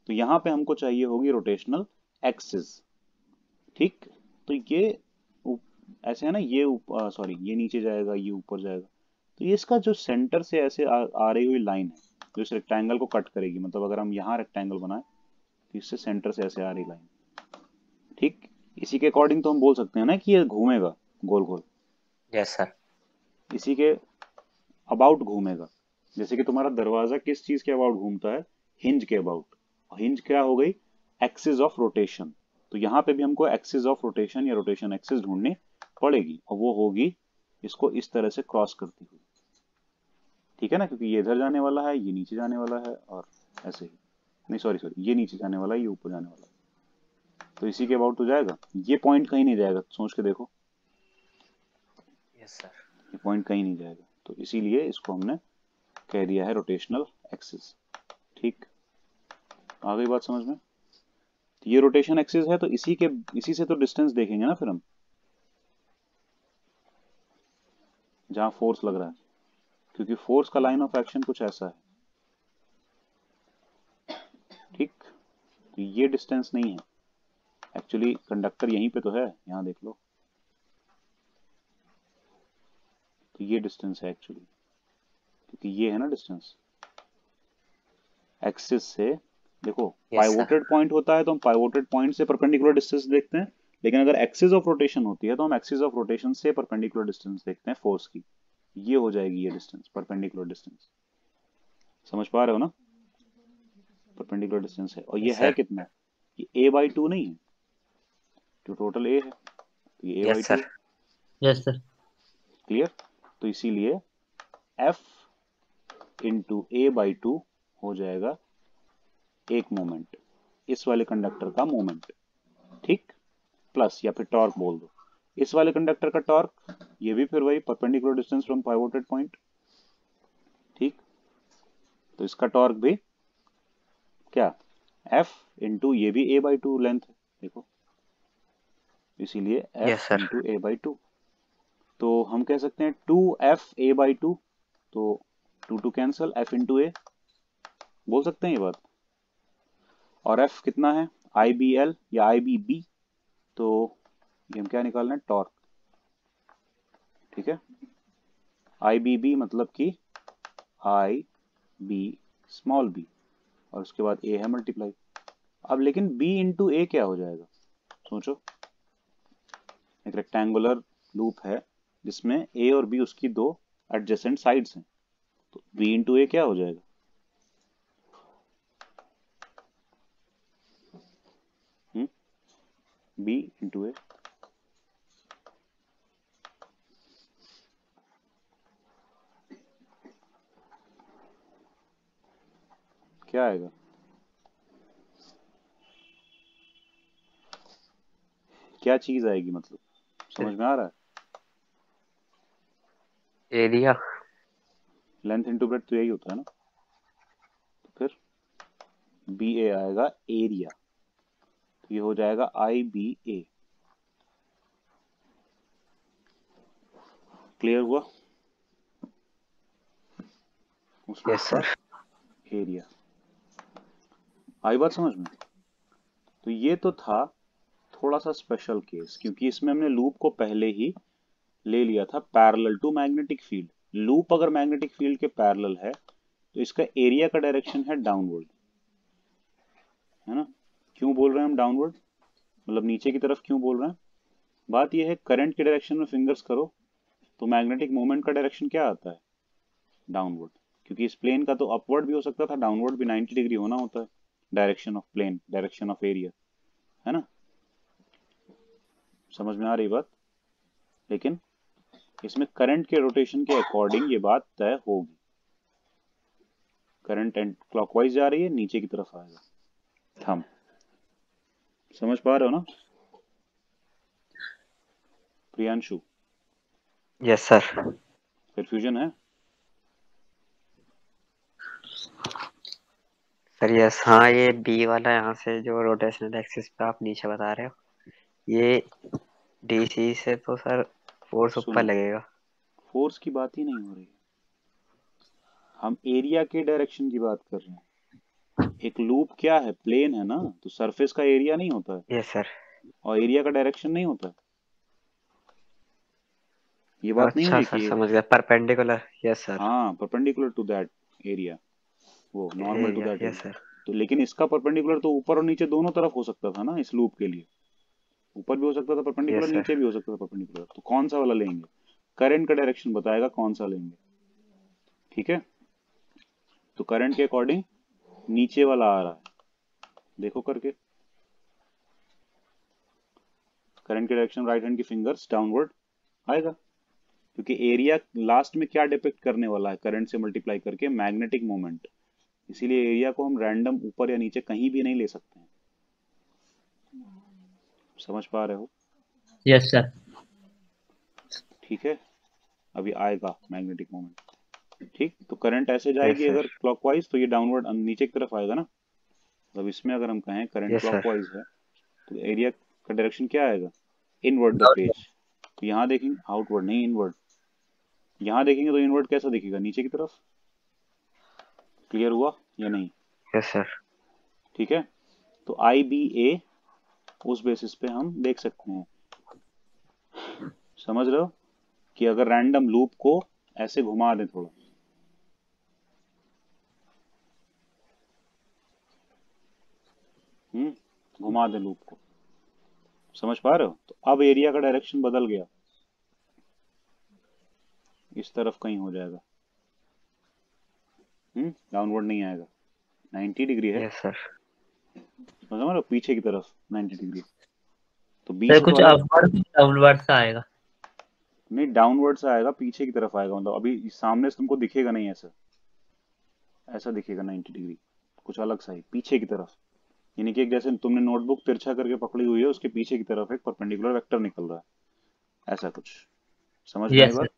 तो यहाँ पे हमको चाहिए होगी रोटेशनल एक्सिस। ठीक, तो ये ऐसे है ना, ये सॉरी ये नीचे जाएगा, ये ऊपर जाएगा, तो ये इसका जो सेंटर से ऐसे आ रही हुई लाइन है जो इस रेक्टेंगल को कट करेगी, मतलब अगर हम यहाँ रेक्टेंगल बनाए तो इससे सेंटर से ऐसे आ रही लाइन, ठीक, इसी के अकॉर्डिंग तो हम बोल सकते हैं ना कि ये घूमेगा गोल गोल, यस सर। इसी के अबाउट घूमेगा। जैसे कि तुम्हारा दरवाजा किस चीज के अबाउट घूमता है, हिंज के अबाउट, हिंज क्या हो गई, एक्सिस ऑफ रोटेशन, तो यहाँ पे भी हमको एक्सिस ऑफ रोटेशन या रोटेशन एक्सिस ढूंढनी पड़ेगी, और वो होगी इसको इस तरह से क्रॉस करती हुई, ठीक है ना, क्योंकि ये इधर जाने वाला है, ये नीचे जाने वाला है, और ऐसे ही, नहीं सॉरी सॉरी, ये नीचे जाने वाला है, ये ऊपर जाने वाला है, तो इसी के अबाउट तो जाएगा, ये पॉइंट कहीं नहीं जाएगा, सोच के देखो, यस सर। ये पॉइंट कहीं नहीं जाएगा, तो इसीलिए इसको हमने कह दिया है रोटेशनल एक्सिस। ठीक, आ गई बात समझ में? ये रोटेशन एक्सिस है, तो इसी से तो डिस्टेंस देखेंगे ना फिर हम, जहां फोर्स लग रहा है, क्योंकि फोर्स का लाइन ऑफ एक्शन कुछ ऐसा है, ठीक, तो ये डिस्टेंस नहीं है, एक्चुअली कंडक्टर यहीं पे तो है, यहां देख लो, तो ये डिस्टेंस है एक्चुअली, क्योंकि ये है ना डिस्टेंस एक्सिस से। देखो यस सर। पाइवोटेड पॉइंट होता है तो हम पाइवोटेड पॉइंट से परपेंडिकुलर डिस्टेंस देखते हैं, लेकिन अगर एक्सिस ऑफ रोटेशन होती है तो हम एक्सिस ऑफ रोटेशन से परपेंडिकुलर डिस्टेंस देखते हैं फोर्स की, ये हो जाएगी ये डिस्टेंस, परपेंडिकुलर डिस्टेंस, समझ पा रहे हो ना? परपेंडिकुलर डिस्टेंस है, और ये यस है सर। कितना, ये a/2 नहीं है, जो टोटल a है, तो ये यस a/2 सर। है। Yes sir. क्लियर, तो इसीलिए f इंटू a/2 हो जाएगा एक मोमेंट, इस वाले कंडक्टर का मोमेंट, ठीक, प्लस या फिर टॉर्क बोल दो, इस वाले कंडक्टर का टॉर्क, ये भी फिर वही perpendicular distance from pivoted point, ठीक, तो इसका टॉर्क भी क्या, F इंटू ये भी a/2 लेंथ है, देखो, इसीलिए yes F sir. Into a/2, तो हम कह सकते हैं 2F a/2, तो 2 कैंसल, F इंटू a बोल सकते हैं ये बात, और F कितना है, IBL या IBB, तो ये हम क्या निकालना है, टॉर्क, ठीक है, IBB मतलब कि आई बी स्मॉल बी, और उसके बाद a है मल्टीप्लाई, अब लेकिन b इंटू ए क्या हो जाएगा, सोचो, एक रेक्टेंगुलर लूप है जिसमें ए और बी उसकी दो एडजेसेंट साइड्स हैं, तो बी इंटू ए क्या हो जाएगा? बी इंटू ए। क्या आएगा? क्या चीज आएगी, मतलब समझ में आ रहा है? एरिया। लेंथ इंटू ब्रेड्थ तो यही होता है ना। तो फिर बी ए आएगा एरिया, तो ये हो जाएगा आई बी ए। क्लियर हुआ? उसमें यस उसका सर। एरिया। आई बात समझ में? तो ये तो था थोड़ा सा स्पेशल केस, क्योंकि इसमें हमने लूप को पहले ही ले लिया था parallel to magnetic field. Loop अगर मैग्नेटिक फील्ड के पैरेलल है तो इसका एरिया का डायरेक्शन है डाउनवर्ड, है ना? क्यों बोल रहे हैं हम डाउनवर्ड, मतलब नीचे की तरफ क्यों बोल रहे हैं? बात यह है, करंट के डायरेक्शन में फिंगर्स करो तो मैग्नेटिक मोमेंट का डायरेक्शन क्या आता है? डाउनवर्ड। क्योंकि इस प्लेन का तो अपवर्ड भी हो सकता था, डाउनवर्ड भी 90 डिग्री होना होता है। Direction of plane, direction of area, है ना? समझ में आ रही बात? लेकिन इसमें करंट के रोटेशन के अकॉर्डिंग ये बात तय होगी। करंट एंड क्लॉकवाइज जा रही है, नीचे की तरफ आएगा थंब। समझ पा रहे हो ना प्रियांशु? Yes sir. कंफ्यूजन है? सर यस, हाँ ये बी वाला यहाँ से जो रोटेशनल एक्सिस पे आप नीचे बता रहे हो, ये डीसी से तो सर फोर्स ऊपर सुनो, लगेगा। फोर्स की बात ही नहीं हो रही है, हम एरिया के डायरेक्शन की बात कर रहे हैं। एक लूप क्या है? प्लेन है ना, तो सरफेस का एरिया नहीं होता है, यस सर। और एरिया का डायरेक्शन नहीं होता है। ये बात नहीं अच्छा हुई सर, कि समझ गया, परपेंडिकुलर। Yes sir. हाँ परपेंडिकुलर टू दैट एरिया, वो normal to area, that yes area. Sir. तो लेकिन इसका परपेंडिकुलर तो ऊपर और नीचे दोनों तरफ हो सकता था ना, इस लूप के लिए ऊपर भी हो सकता था परपेंडिकुलर, यस सर। नीचे भी हो सकता था परपेंडिकुलर। तो कौन सा वाला लेंगे? करंट का डायरेक्शन बताएगा कौन सा लेंगे, ठीक है? तो करंट के अकॉर्डिंग नीचे वाला आ रहा है, देखो करके। करंट के डायरेक्शन राइट हैंड की फिंगर्स डाउनवर्ड आएगा, क्योंकि एरिया लास्ट में क्या डिपिक्ट करने वाला है? करंट से मल्टीप्लाई करके मैग्नेटिक मोमेंट। इसीलिए एरिया को हम रैंडम ऊपर या नीचे कहीं भी नहीं ले सकते हैं। समझ पा रहे हो? Yes sir. ठीक है, अभी आएगा मैग्नेटिक मोमेंट। ठीक, तो करंट ऐसे यस जाएगी सर। अगर क्लॉकवाइज, तो ये डाउनवर्ड नीचे की तरफ आएगा ना। मतलब इसमें अगर हम कहें करंट यस सर। क्लॉकवाइज है, तो एरिया का डायरेक्शन क्या आएगा? Inward the page. तो यहाँ देखेंगे आउटवर्ड नहीं इनवर्ड, यहाँ देखेंगे तो इनवर्ड कैसा दिखेगा? नीचे की तरफ। क्लियर हुआ या नहीं? Yes sir. ठीक है, तो आई बी ए उस बेसिस पे हम देख सकते हैं। समझ रहे हो कि अगर रैंडम लूप को ऐसे घुमा दें थोड़ा, घुमा दें लूप को, समझ पा रहे हो? तो अब एरिया का डायरेक्शन बदल गया, इस तरफ कहीं हो जाएगा। डाउनवर्ड नहीं आएगा, 90 डिग्री है, यस सर। समझ रहे हो? पीछे की तरफ 90 डिग्री, तो बी सर से तो कुछ अलग। अपवर्ड कुछ डाउनवर्ड सा आएगा। नहीं, डाउनवर्ड से आएगा, पीछे की तरफ आएगा। मतलब अभी सामने से तुमको दिखेगा नहीं, ऐसा ऐसा दिखेगा 90 डिग्री, कुछ अलग सा ही पीछे की तरफ। यानी कि एक जैसे तुमने नोटबुक तिरछा करके पकड़ी हुई है, उसके पीछे की तरफ एक परपेंडिकुलर वेक्टर निकल रहा है, ऐसा कुछ। समझ में आई यस सर। बात?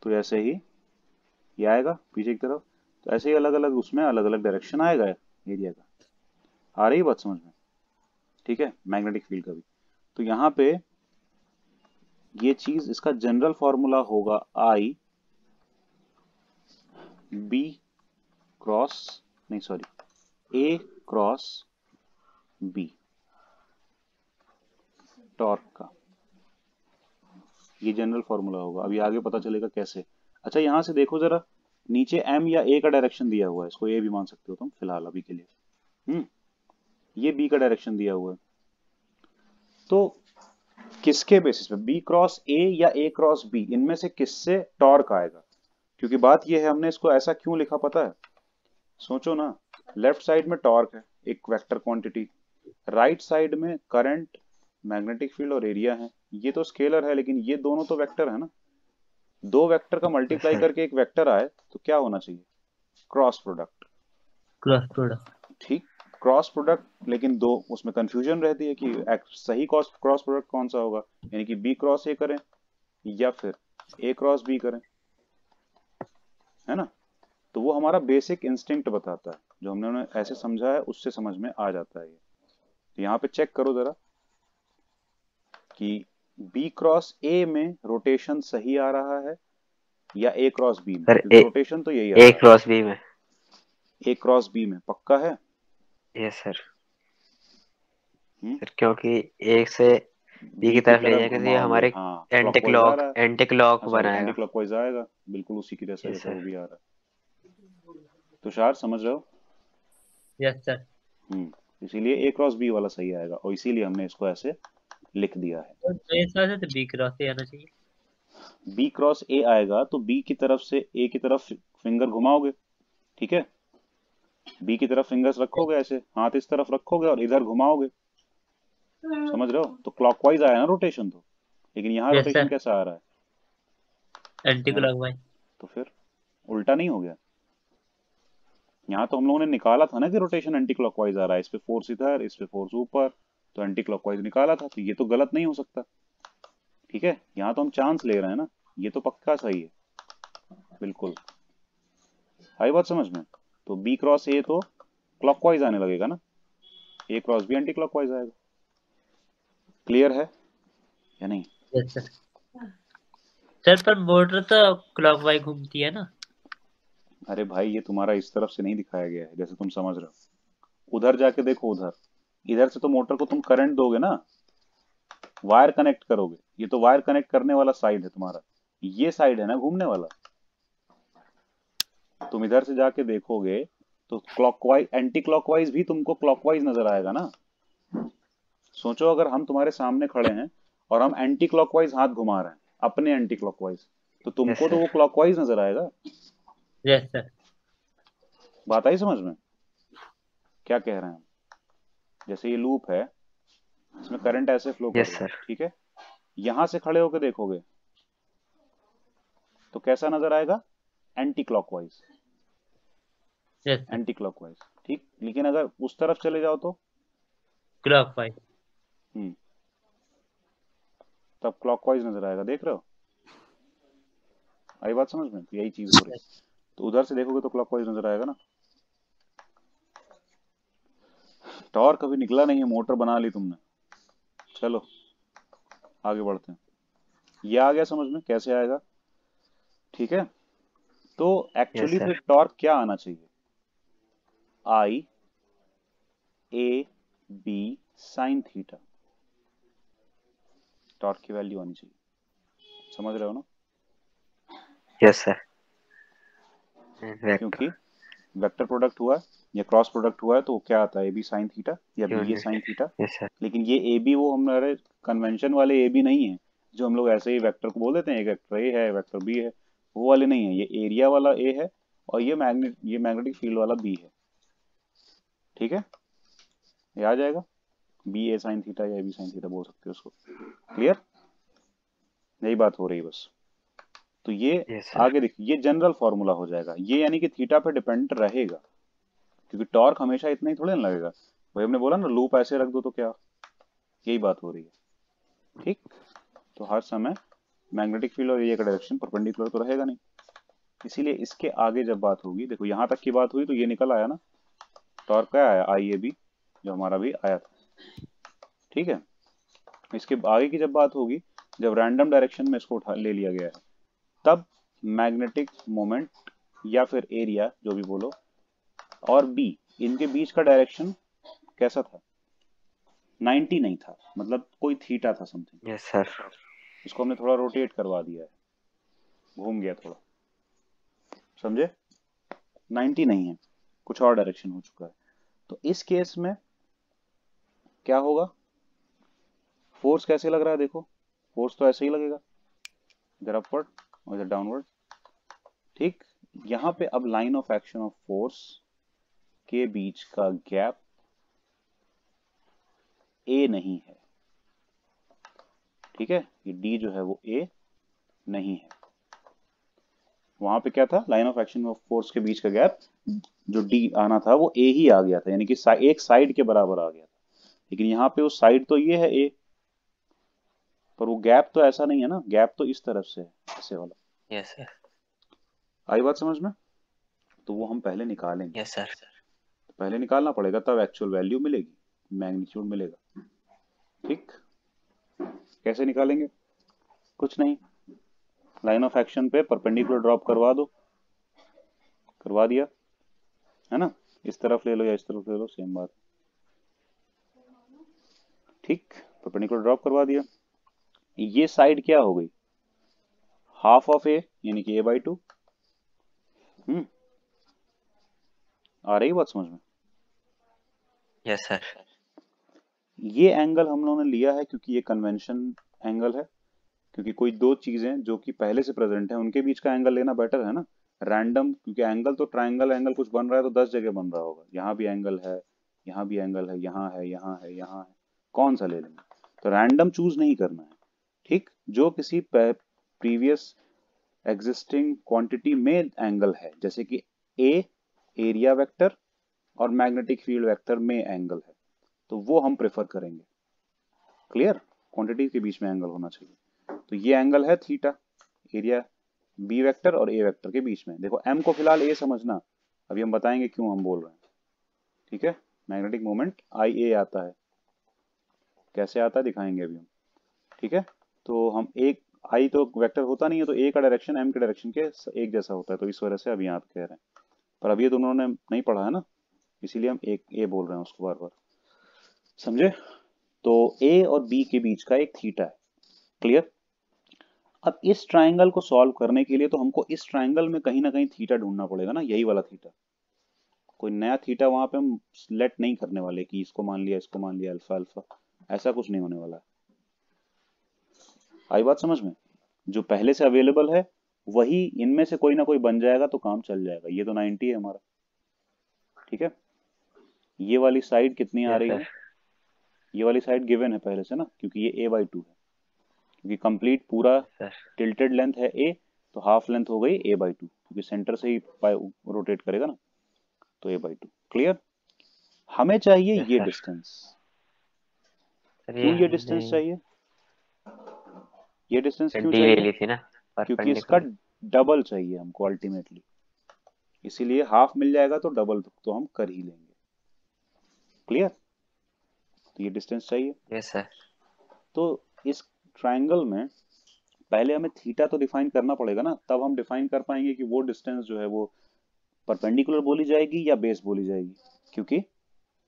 तो ऐसे ही ये आएगा पीछे की तरफ, तो ऐसे ही अलग अलग उसमें अलग अलग डायरेक्शन आएगा एरिया का। आ रही है बात समझ में? ठीक है, मैग्नेटिक फील्ड का भी। तो यहाँ पे ये चीज, इसका जनरल फॉर्मूला होगा आई बी क्रॉस, नहीं सॉरी, ए क्रॉस बी, टॉर्क का। ये जनरल फॉर्मूला होगा, अभी आगे पता चलेगा कैसे। अच्छा यहाँ से देखो जरा, नीचे एम या ए का डायरेक्शन दिया हुआ है, इसको ए भी मान सकते हो तुम फिलहाल अभी के लिए। ये बी का डायरेक्शन दिया हुआ है। तो किसके बेसिस पे, बी क्रॉस ए या ए क्रॉस बी, इनमें से किससे टॉर्क आएगा। क्योंकि बात यह है, हमने इसको ऐसा क्यों लिखा पता है, सोचो ना, लेफ्ट साइड में टॉर्क है एक वेक्टर क्वांटिटी, राइट साइड में करंट, मैग्नेटिक फील्ड और एरिया है। ये तो स्केलर है लेकिन ये दोनों तो वेक्टर है ना। दो वेक्टर का यस मल्टीप्लाई सर। करके एक वेक्टर आए तो क्या होना चाहिए, क्रॉस प्रोडक्ट। Cross product. ठीक, क्रॉस प्रोडक्ट, लेकिन दो उसमें कंफ्यूजन रहती है कि सही क्रॉस प्रोडक्ट कौन सा होगा, यानी कि बी क्रॉस ए करें या फिर ए क्रॉस बी करें, है ना। तो वो हमारा बेसिक इंस्टिंक्ट बताता है, जो हमने उन्हें ऐसे समझा है उससे समझ में आ जाता है ये। तो यहाँ पे चेक करो जरा कि बी क्रॉस ए में रोटेशन सही आ रहा है या ए क्रॉस बी में, सर क्योंकि रोटेशन तो यही आ ए रहा क्रॉस बी में। है, ए क्रॉस बी में पक्का है। Yes sir. हम्म, सर क्योंकि एक से बी बी की की तरफ ले तरफ जाएंगे तो ये घुमाओगे, हमारे हाँ एंटी क्लॉकवाइज आ क्लॉक रहा है, एंटी क्लॉक सॉरी एंटी बनाएगा। क्लॉकवाइज आएगा, बिल्कुल उसी की जैसा यस जैसा वो सर। भी आ रहा है। तुषार समझ रहे हो। Yes sir. इसीलिए ए क्रॉस बी वाला सही आएगा और इसीलिए हमने इसको ऐसे लिख दिया है। और मेरे हिसाब से तो बी क्रॉस से आना चाहिए। बी क्रॉस ए आएगा तो बी की तरफ से ए की तरफ फिंगर घुमाओगे, ठीक है, बी की तरफ फिंगर्स रखोगे, ऐसे हाथ इस तरफ रखोगे और इधर घुमाओगे, समझ रहे हो, तो क्लॉकवाइज आया ना रोटेशन तो, लेकिन यहाँ यस रोटेशन सर। कैसा आ रहा एंटी है ना, क्लॉकवाइज। तो फिर उल्टा नहीं हो गया। यहाँ तो हम लोगों ने निकाला था ना कि रोटेशन एंटी क्लॉकवाइज आ रहा है, इस पे फोर्स इधर, इस पे फोर्स ऊपर, तो एंटी क्लॉकवाइज निकाला था, तो ये तो गलत नहीं हो सकता। ठीक है, यहाँ तो हम चांस ले रहे हैं ना, ये तो पक्का सही है, बिल्कुल आई बात समझ में। तो बी क्रॉस ए तो क्लॉकवाइज आने लगेगा ना, ए क्रॉस बी एंटी क्लॉकवाइज आएगा। क्लियर है या नहीं। Yes sir. सर पर मोटर तो क्लॉकवाइज घूमती है ना। अरे भाई ये तुम्हारा इस तरफ से नहीं दिखाया गया है जैसे तुम समझ रहे हो, उधर जाके देखो, उधर, इधर से तो मोटर को तुम करंट दोगे ना, वायर कनेक्ट करोगे, ये तो वायर कनेक्ट करने वाला साइड है तुम्हारा, ये साइड है ना घूमने वाला। तुम इधर से जाके देखोगे तो क्लॉकवाइज एंटी क्लॉकवाइज भी तुमको क्लॉकवाइज नजर आएगा ना। सोचो अगर हम तुम्हारे सामने खड़े हैं और हम एंटी क्लॉकवाइज हाथ घुमा रहे हैं अपने एंटी क्लॉकवाइज, तो यस तुमको तो वो सर। क्लॉकवाइज नजर आएगा। Yes sir. बात आई समझ में, क्या कह रहे हैं हम। जैसे ये लूप है, इसमें करंट ऐसे फ्लो कर यस रहा है, सर। ठीक है, यहां से खड़े होकर देखोगे तो कैसा नजर आएगा, anti clockwise, yes sir. Anti clockwise, ठीक, लेकिन अगर उस तरफ चले जाओ तो क्लॉकवाइज। हम्म तब क्लॉकवाइज नजर आएगा, देख रहे हो, आई बात समझ में, तो यही चीज हो रही है। तो उधर से देखोगे तो क्लॉकवाइज नजर आएगा ना। टॉर्क कभी निकला नहीं है, मोटर बना ली तुमने। चलो आगे बढ़ते हैं, ये आ गया समझ में कैसे आएगा, ठीक है। तो यस एक्चुअली फिर सर। टॉर्क क्या आना चाहिए, I A B sine theta, torque की वैल्यू आनी चाहिए, समझ रहे हो ना। Yes sir. क्योंकि वेक्टर। वेक्टर प्रोडक्ट हुआ या क्रॉस प्रोडक्ट हुआ है तो क्या आता है, ए बी साइन थीटा या बी ए साइन थीटा। Yes sir. लेकिन ये ए बी वो हमारे कन्वेंशन वाले ए बी नहीं है, जो हम लोग ऐसे ही वेक्टर को बोल देते हैं, एक वेक्टर ए है वेक्टर बी है, वो वाले नहीं है, ये एरिया वाला ए है और ये मैग्नेटिक फील्ड वाला बी है, ठीक है, ये आ जाएगा, बी ए साइन थीटा या ए बी साइन थीटा बोल सकते हो उसको। क्लियर, यही बात हो रही है बस। तो ये यस सर। आगे देखिए, ये जनरल फॉर्मूला हो जाएगा, ये यानी कि थीटा पे डिपेंड रहेगा, क्योंकि टॉर्क हमेशा इतना ही थोड़े ना लगेगा। भाई हमने बोला ना लूप ऐसे रख दो तो क्या, यही बात हो रही है, ठीक। तो हर समय मैग्नेटिक फील्ड और एरिया का डायरेक्शन परपेंडिकुलर तो रहेगा नहीं, इसीलिए इसके आगे जब बात होगी, देखो यहाँ तक की बात हुई तो ये निकल आया ना, टॉर्क क्या आया, आई ए बी, जो हमारा भी आया था, ठीक है। इसके आगे की जब बात होगी, जब रैंडम डायरेक्शन में इसको उठा ले लिया गया है, तब मैग्नेटिक मोमेंट या फिर एरिया जो भी बोलो और बी, इनके बीच का डायरेक्शन कैसा था, 90 नहीं था, मतलब कोई थीटा था समथिंग, यस सर। इसको हमने थोड़ा रोटेट करवा दिया है, घूम गया थोड़ा, समझे, 90 नहीं है, कुछ और डायरेक्शन हो चुका है। तो इस केस में क्या होगा, फोर्स कैसे लग रहा है देखो, फोर्स तो ऐसे ही लगेगा, इधर अपवर्ड और इधर डाउनवर्ड। ठीक, यहाँ पे अब line of action of force के बीच का गैप ए नहीं है। ठीक है, ये डी जो है वो ए नहीं है। वहां पे क्या था, line of action of force के बीच का गैप जो डी आना था वो ए ही आ गया था, यानी कि एक साइड के बराबर आ गया था। लेकिन यहाँ पे उस साइड तो ये है ए, पर वो गैप तो ऐसा नहीं है ना, गैप तो इस तरफ से है, ऐसे वाला। Yes sir. आई बात समझ में? तो वो हम पहले निकालेंगे। Yes sir. तो पहले निकालना पड़ेगा, तब एक्चुअल वैल्यू मिलेगी, मैग्नीट्यूड मिलेगा। ठीक, कैसे निकालेंगे? कुछ नहीं, लाइन ऑफ एक्शन पे परपेंडिकुलर ड्रॉप करवा दो, करवा दिया है ना, इस तरफ ले लो या इस तरफ ले लो, सेम बात। ठीक, परपेंडिकुलर ड्रॉप करवा दिया। ये साइड क्या हो गई, हाफ ऑफ ए, यानी कि a/2। आ रही बात समझ में? Yes sir. ये एंगल हम लोगों ने लिया है क्योंकि ये कन्वेंशन एंगल है, क्योंकि कोई दो चीजें जो कि पहले से प्रेजेंट है उनके बीच का एंगल लेना बेटर है ना, रैंडम। क्योंकि एंगल तो ट्रायंगल एंगल कुछ बन रहा है तो 10 जगह बन रहा होगा, यहाँ भी एंगल है, यहाँ भी एंगल है, यहाँ है, यहाँ है, यहाँ है, कौन सा ले लेंगे? तो रैंडम चूज नहीं करना है। ठीक, जो किसी प्रीवियस एग्जिस्टिंग क्वांटिटी में एंगल है, जैसे कि ए एरिया वेक्टर और मैग्नेटिक फील्ड वेक्टर में एंगल है, तो वो हम प्रेफर करेंगे। क्लियर, क्वांटिटी के बीच में एंगल होना चाहिए। तो ये एंगल है थीटा, एरिया बी वेक्टर और ए वेक्टर के बीच में। देखो एम को फिलहाल ए समझना, अभी हम बताएंगे क्यों हम बोल रहे हैं। ठीक है, मैग्नेटिक मोमेंट आई ए आता है, कैसे आता है दिखाएंगे अभी हम। ठीक है, तो हम एक आई तो वेक्टर होता नहीं है, तो ए का डायरेक्शन एम के डायरेक्शन के एक जैसा होता है, तो इस वजह से अभी यहाँ पे कह रहे हैं। पर अभी ये तो उन्होंने नहीं पढ़ा है ना, इसीलिए हम एक ए बोल रहे हैं उसको बार बार, समझे? तो ए और बी के बीच का एक थीटा है। क्लियर? अब इस ट्राइंगल को सॉल्व करने के लिए तो हमको इस ट्राइंगल में कहीं ना कहीं थीटा ढूंढना पड़ेगा ना, यही वाला थीटा। कोई नया थीटा वहां पे हम सिलेक्ट नहीं करने वाले कि इसको मान लिया, इसको मान लिया, अल्फा अल्फा, ऐसा कुछ नहीं होने वाला है। आई बात समझ में? जो पहले से अवेलेबल है वही इनमें से कोई ना कोई बन जाएगा तो काम चल जाएगा। ये तो 90 है हमारा। ठीक है, ये वाली साइड कितनी आ यस रही सर। है? ये वाली साइड गिवन है पहले से ना, क्योंकि ये a/2 है, क्योंकि कंप्लीट पूरा सर। टिल्टेड लेंथ है a, तो हाफ लेंथ हो गई a/2, क्योंकि सेंटर से ही रोटेट करेगा ना, तो a/2। क्लियर? हमें चाहिए यस ये सर। डिस्टेंस। सर ये क्यों ये डिस्टेंस हमने चाहिए? ये डिस्टेंस क्यों डी ले चाहिए? ली थी ना, क्योंकि इसका परपेंडिकुलर। डबल चाहिए हमको अल्टीमेटली, इसीलिए हाफ मिल जाएगा तो डबल तो हम कर ही लेंगे। क्लियर? तो ये डिस्टेंस चाहिए। Yes sir. तो इस ट्राइंगल में पहले हमें थीटा तो डिफाइन करना पड़ेगा ना, तब हम डिफाइन कर पाएंगे कि वो डिस्टेंस जो है वो परपेंडिकुलर बोली जाएगी या बेस बोली जाएगी। क्योंकि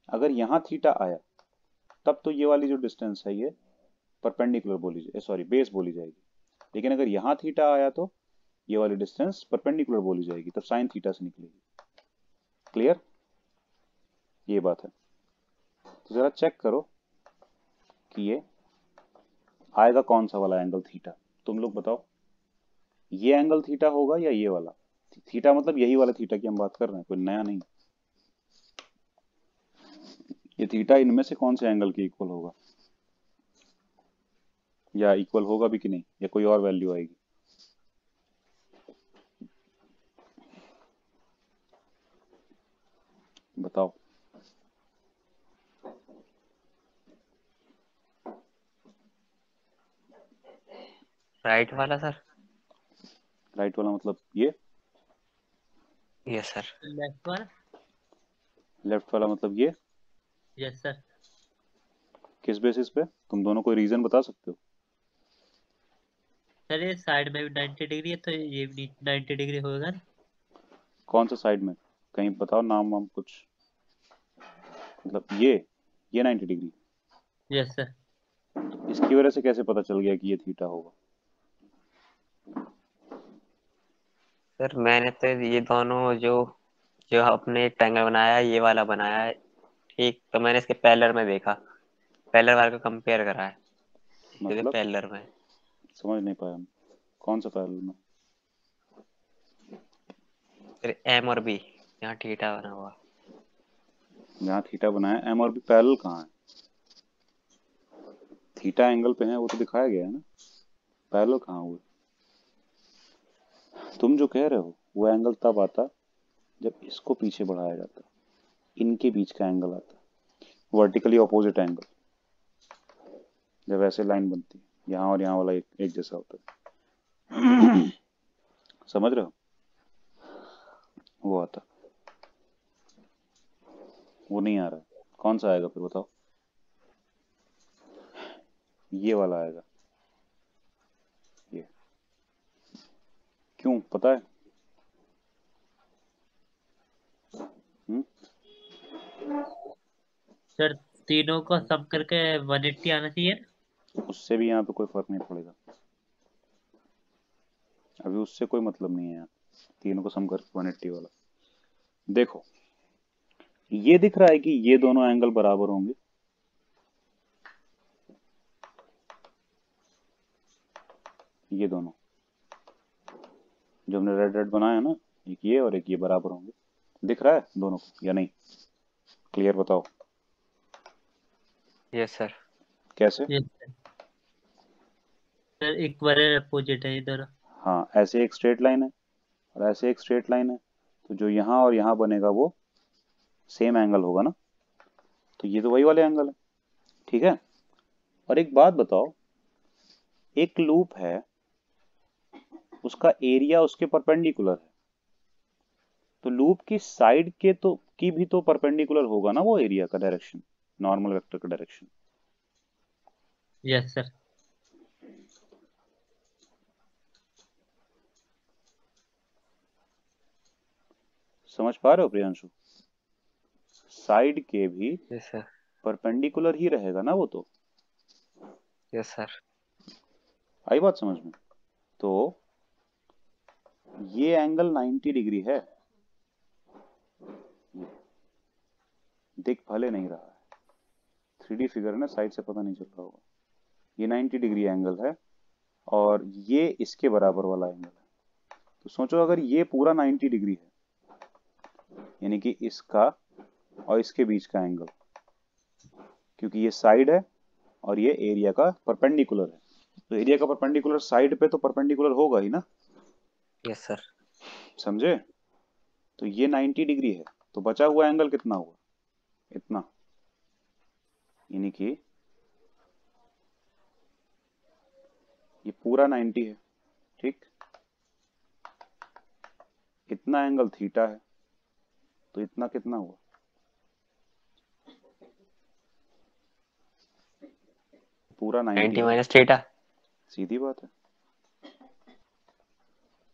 अगर यहाँ थीटा आया तब तो ये वाली जो डिस्टेंस है ये परपेंडिकुलर बोली जाए, सॉरी बेस बोली जाएगी। लेकिन अगर यहाँ थीटा आया तो ये वाली डिस्टेंस परपेंडिकुलर बोली जाएगी, तब साइन थीटा से निकलेगी। क्लियर? ये बात है। तो जरा चेक करो कि ये आएगा कौन सा वाला एंगल थीटा, तुम लोग बताओ। ये एंगल थीटा होगा या ये वाला? थीटा मतलब यही वाला थीटा की हम बात कर रहे हैं, कोई नया नहीं। ये थीटा इनमें से कौन से एंगल के इक्वल होगा, या इक्वल होगा भी कि नहीं, या कोई और वैल्यू आएगी? बताओ। राइट वाला सर। राइट वाला मतलब ये? Yes sir. Left one. Left वाला मतलब ये? Yes sir. किस बेसिस पे? तुम दोनों कोई रीजन बता सकते हो? सर ये साइड में भी 90 डिग्री है तो ये भी 90 डिग्री होगा ना। कौन सा साइड में? कहीं बताओ नाम वाम कुछ, मतलब ये 90 डिग्री। Yes sir. इसकी वजह से कैसे पता चल गया कि ये थीटा होगा? सर मैंने तो ये दोनों जो जो आपने एक ट्रायंगल बनाया है ये वाला बनाया है, ठीक, तो मैंने इसके पैरेलल में देखा, पैरेलल वाले को कंपेयर करा है, इसके मतलब पैरेलल में। समझ नहीं पाया मैं, कौन सा पैरेलल में? फिर एम और बी, यहाँ थीटा बना हुआ। यहाँ थीटा बनाया, एम और बी पैरेलल कहाँ है? थीटा एंगल पे है, वो तो दिखाया गया है ना, पैरेलल कहाँ हुए? तुम जो कह रहे हो वो एंगल तब आता जब इसको पीछे बढ़ाया जाता, इनके बीच का एंगल आता, वर्टिकली ऑपोजिट एंगल, जब ऐसे लाइन बनती है, यहाँ और यहाँ वाला एक जैसा होता है। समझ रहे हो? वो आता, वो नहीं आ रहा है। कौन सा आएगा फिर बताओ? ये वाला आएगा। ये क्यों पता है? सर तीनों को सम करके 180 आना चाहिए। उससे भी यहाँ पे कोई फर्क नहीं पड़ेगा, अभी उससे कोई मतलब नहीं है यहाँ, तीनों को सम करके 180 वाला। देखो ये दिख रहा है कि ये दोनों एंगल बराबर होंगे, ये दोनों जो हमने रेड रेड बनाया ना, एक ये और एक ये बराबर होंगे, दिख रहा है दोनों को या नहीं? क्लियर बताओ। Yes sir. कैसे? ये सर इक्वल अपोजिट है इधर। हाँ, ऐसे एक स्ट्रेट लाइन है और ऐसे एक स्ट्रेट लाइन है, तो जो यहाँ और यहाँ बनेगा वो सेम एंगल होगा ना, तो ये तो वही वाले एंगल है। ठीक है, और एक बात बताओ, एक लूप है, उसका एरिया उसके परपेंडिकुलर है, तो लूप की साइड के तो की भी तो परपेंडिकुलर होगा ना वो एरिया का डायरेक्शन, नॉर्मल वेक्टर का डायरेक्शन। Yes sir. समझ पा रहे हो प्रियांशु? साइड के भी यस सर। परपेंडिकुलर ही रहेगा ना वो तो। Yes sir. आई बात समझ में? तो ये एंगल 90 डिग्री है, दिख भले नहीं रहा है, 3D फिगर है ना, साइड से पता नहीं चल रहा होगा, ये 90 डिग्री एंगल है और ये इसके बराबर वाला एंगल है। तो सोचो अगर ये पूरा 90 डिग्री है, यानी कि इसका और इसके बीच का एंगल, क्योंकि ये साइड है और ये एरिया का परपेंडिकुलर है, तो एरिया का परपेंडिकुलर साइड पे तो परपेंडिकुलर होगा ही ना। Yes sir. समझे? तो ये 90 डिग्री है, तो बचा हुआ एंगल कितना हुआ? इतना, यानी कि ये पूरा 90 है, ठीक, इतना एंगल थीटा है, तो इतना कितना हुआ? पूरा 90 90 है, माइनस थीटा। सीधी बात है।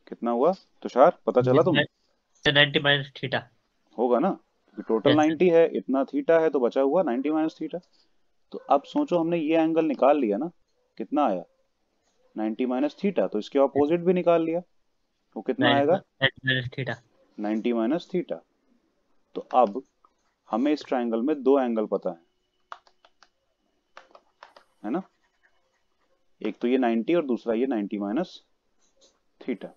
कितना हुआ तुषार, पता चला तुम्हें? 90 माइनस थीटा होगा ना, क्योंकि टोटल यस 90 है, इतना थीटा है, तो बचा हुआ 90 माइनस थीटा। तो अब सोचो हमने ये एंगल निकाल लिया ना, कितना आया? 90 माइनस थीटा, तो इसके ऑपोजिट भी निकाल लिया, वो कितना आएगा? 90 माइनस थीटा। 90 minus theta. तो अब हमें इस ट्रायंगल में दो एंगल पता है ना, एक तो ये 90 और दूसरा ये 90 माइनस थीटा।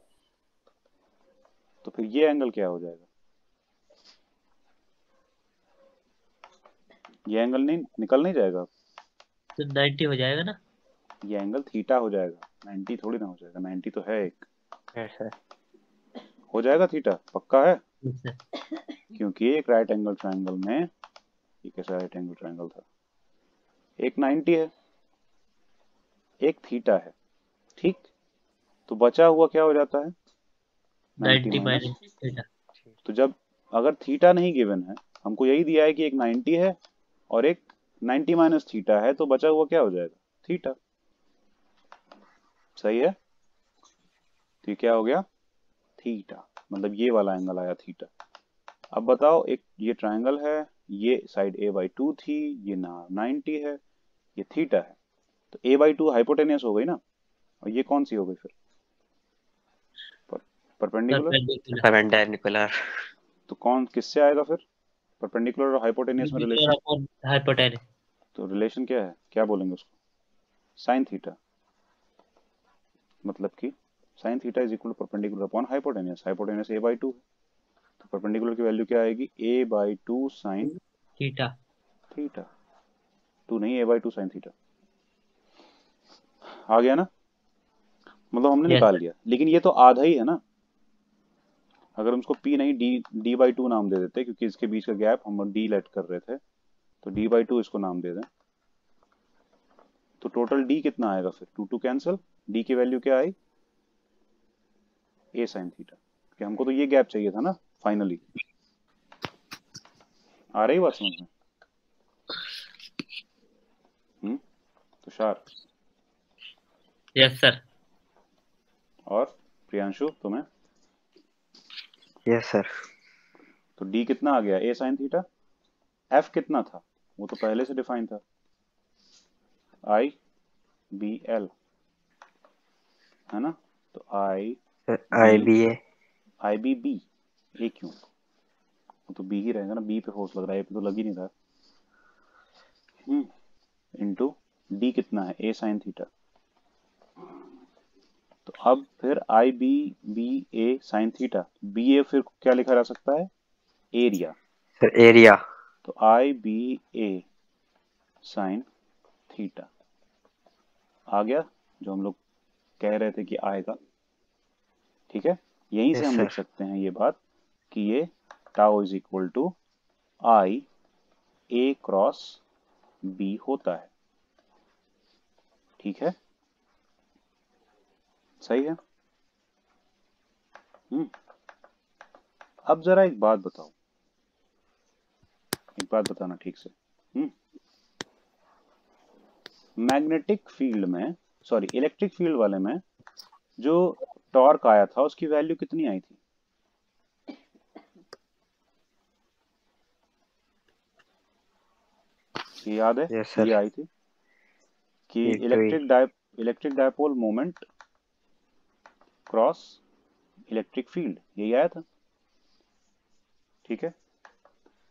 तो फिर ये एंगल क्या हो जाएगा? ये एंगल नहीं निकल नहीं जाएगा, तो 90 हो जाएगा ना। ये एंगल थीटा हो जाएगा, 90 थोड़ी ना हो जाएगा, 90 तो है एक, यस सर। हो जाएगा थीटा, पक्का है? Yes sir. क्योंकि एक राइट एंगल ट्रायंगल में, ये कैसा राइट एंगल ट्रायंगल था, एक 90 है एक थीटा है, ठीक, तो बचा हुआ क्या हो जाता है? 90 90 माइनस। Minus theta. तो जब अगर थीटा नहीं गिवन है, हमको यही दिया है कि एक 90 है और एक 90 माइनस थीटा है, तो बचा हुआ क्या हो जाएगा? थीटा। सही है, तो ये क्या हो गया? थीटा, मतलब ये वाला एंगल आया थीटा। अब बताओ, एक ये ट्रायंगल है, ये साइड a/2 थी, ये ना 90 है, ये थीटा है, तो a/2 हाइपोटेनियस हो गई ना, और ये कौन सी हो गई फिर? परपेंडिकुलर। परपेंडिकुलर। तो कौन किससे आएगा फिर? परपेंडिकुलर और हाइपोटेनियस में रिलेशन। हाइपोटेनियस। तो रिलेशन क्या है, क्या बोलेंगे उसको? Sine theta. मतलब कि sine theta is equal to perpendicular upon hypotenuse, hypotenuse a/2 है, तो परपेंडिकुलर की वैल्यू क्या आएगी, a/2 साइन थीटा। थीटा, 2 नहीं, a/2 साइन थीटा। आ गया ना, मतलब हमने यस निकाल सर। लिया, लेकिन ये तो आधा ही है ना। अगर हम उसको p नहीं d/2 नाम दे देते, क्योंकि इसके बीच का गैप हम d लेट कर रहे थे, तो d/2 इसको नाम दे दें, तो टोटल d कितना आएगा फिर, 2 कैंसिल, d की वैल्यू क्या आई, a साइन थीटा, कि हमको तो ये गैप चाहिए था ना फाइनली। आ रही बात समझ में? Tushar yes sir. और प्रियांशु तुम्हें, यस सर। तो d कितना आ गया, a साइन थीटा, f कितना था, वो तो पहले से डिफाइन था, i b l, है ना, तो i sir b I B A. i b b, a क्यों, वो तो b ही रहेगा ना, b पे फोर्स लग रहा है, a पे तो लग ही नहीं रहा। इनटू d कितना है, a साइन थीटा, तो अब फिर आई बी बी ए साइन थीटा, बी ए फिर क्या लिखा जा सकता है, एरिया, सर एरिया। तो आई बी ए साइन थीटा आ गया, जो हम लोग कह रहे थे कि आएगा। ठीक है, यहीं से यस हम लिख सर। सकते हैं ये बात कि ये tau is equal to I A cross B होता है। ठीक है, सही है। अब जरा एक बात बताओ, एक बात बताना ठीक से, मैग्नेटिक फील्ड में, सॉरी इलेक्ट्रिक फील्ड वाले में जो टॉर्क आया था उसकी वैल्यू कितनी आई थी, ये याद है, यस ये सर। आई थी कि ये तो ही। Electric dipole moment cross electric field, यही आया था। ठीक है,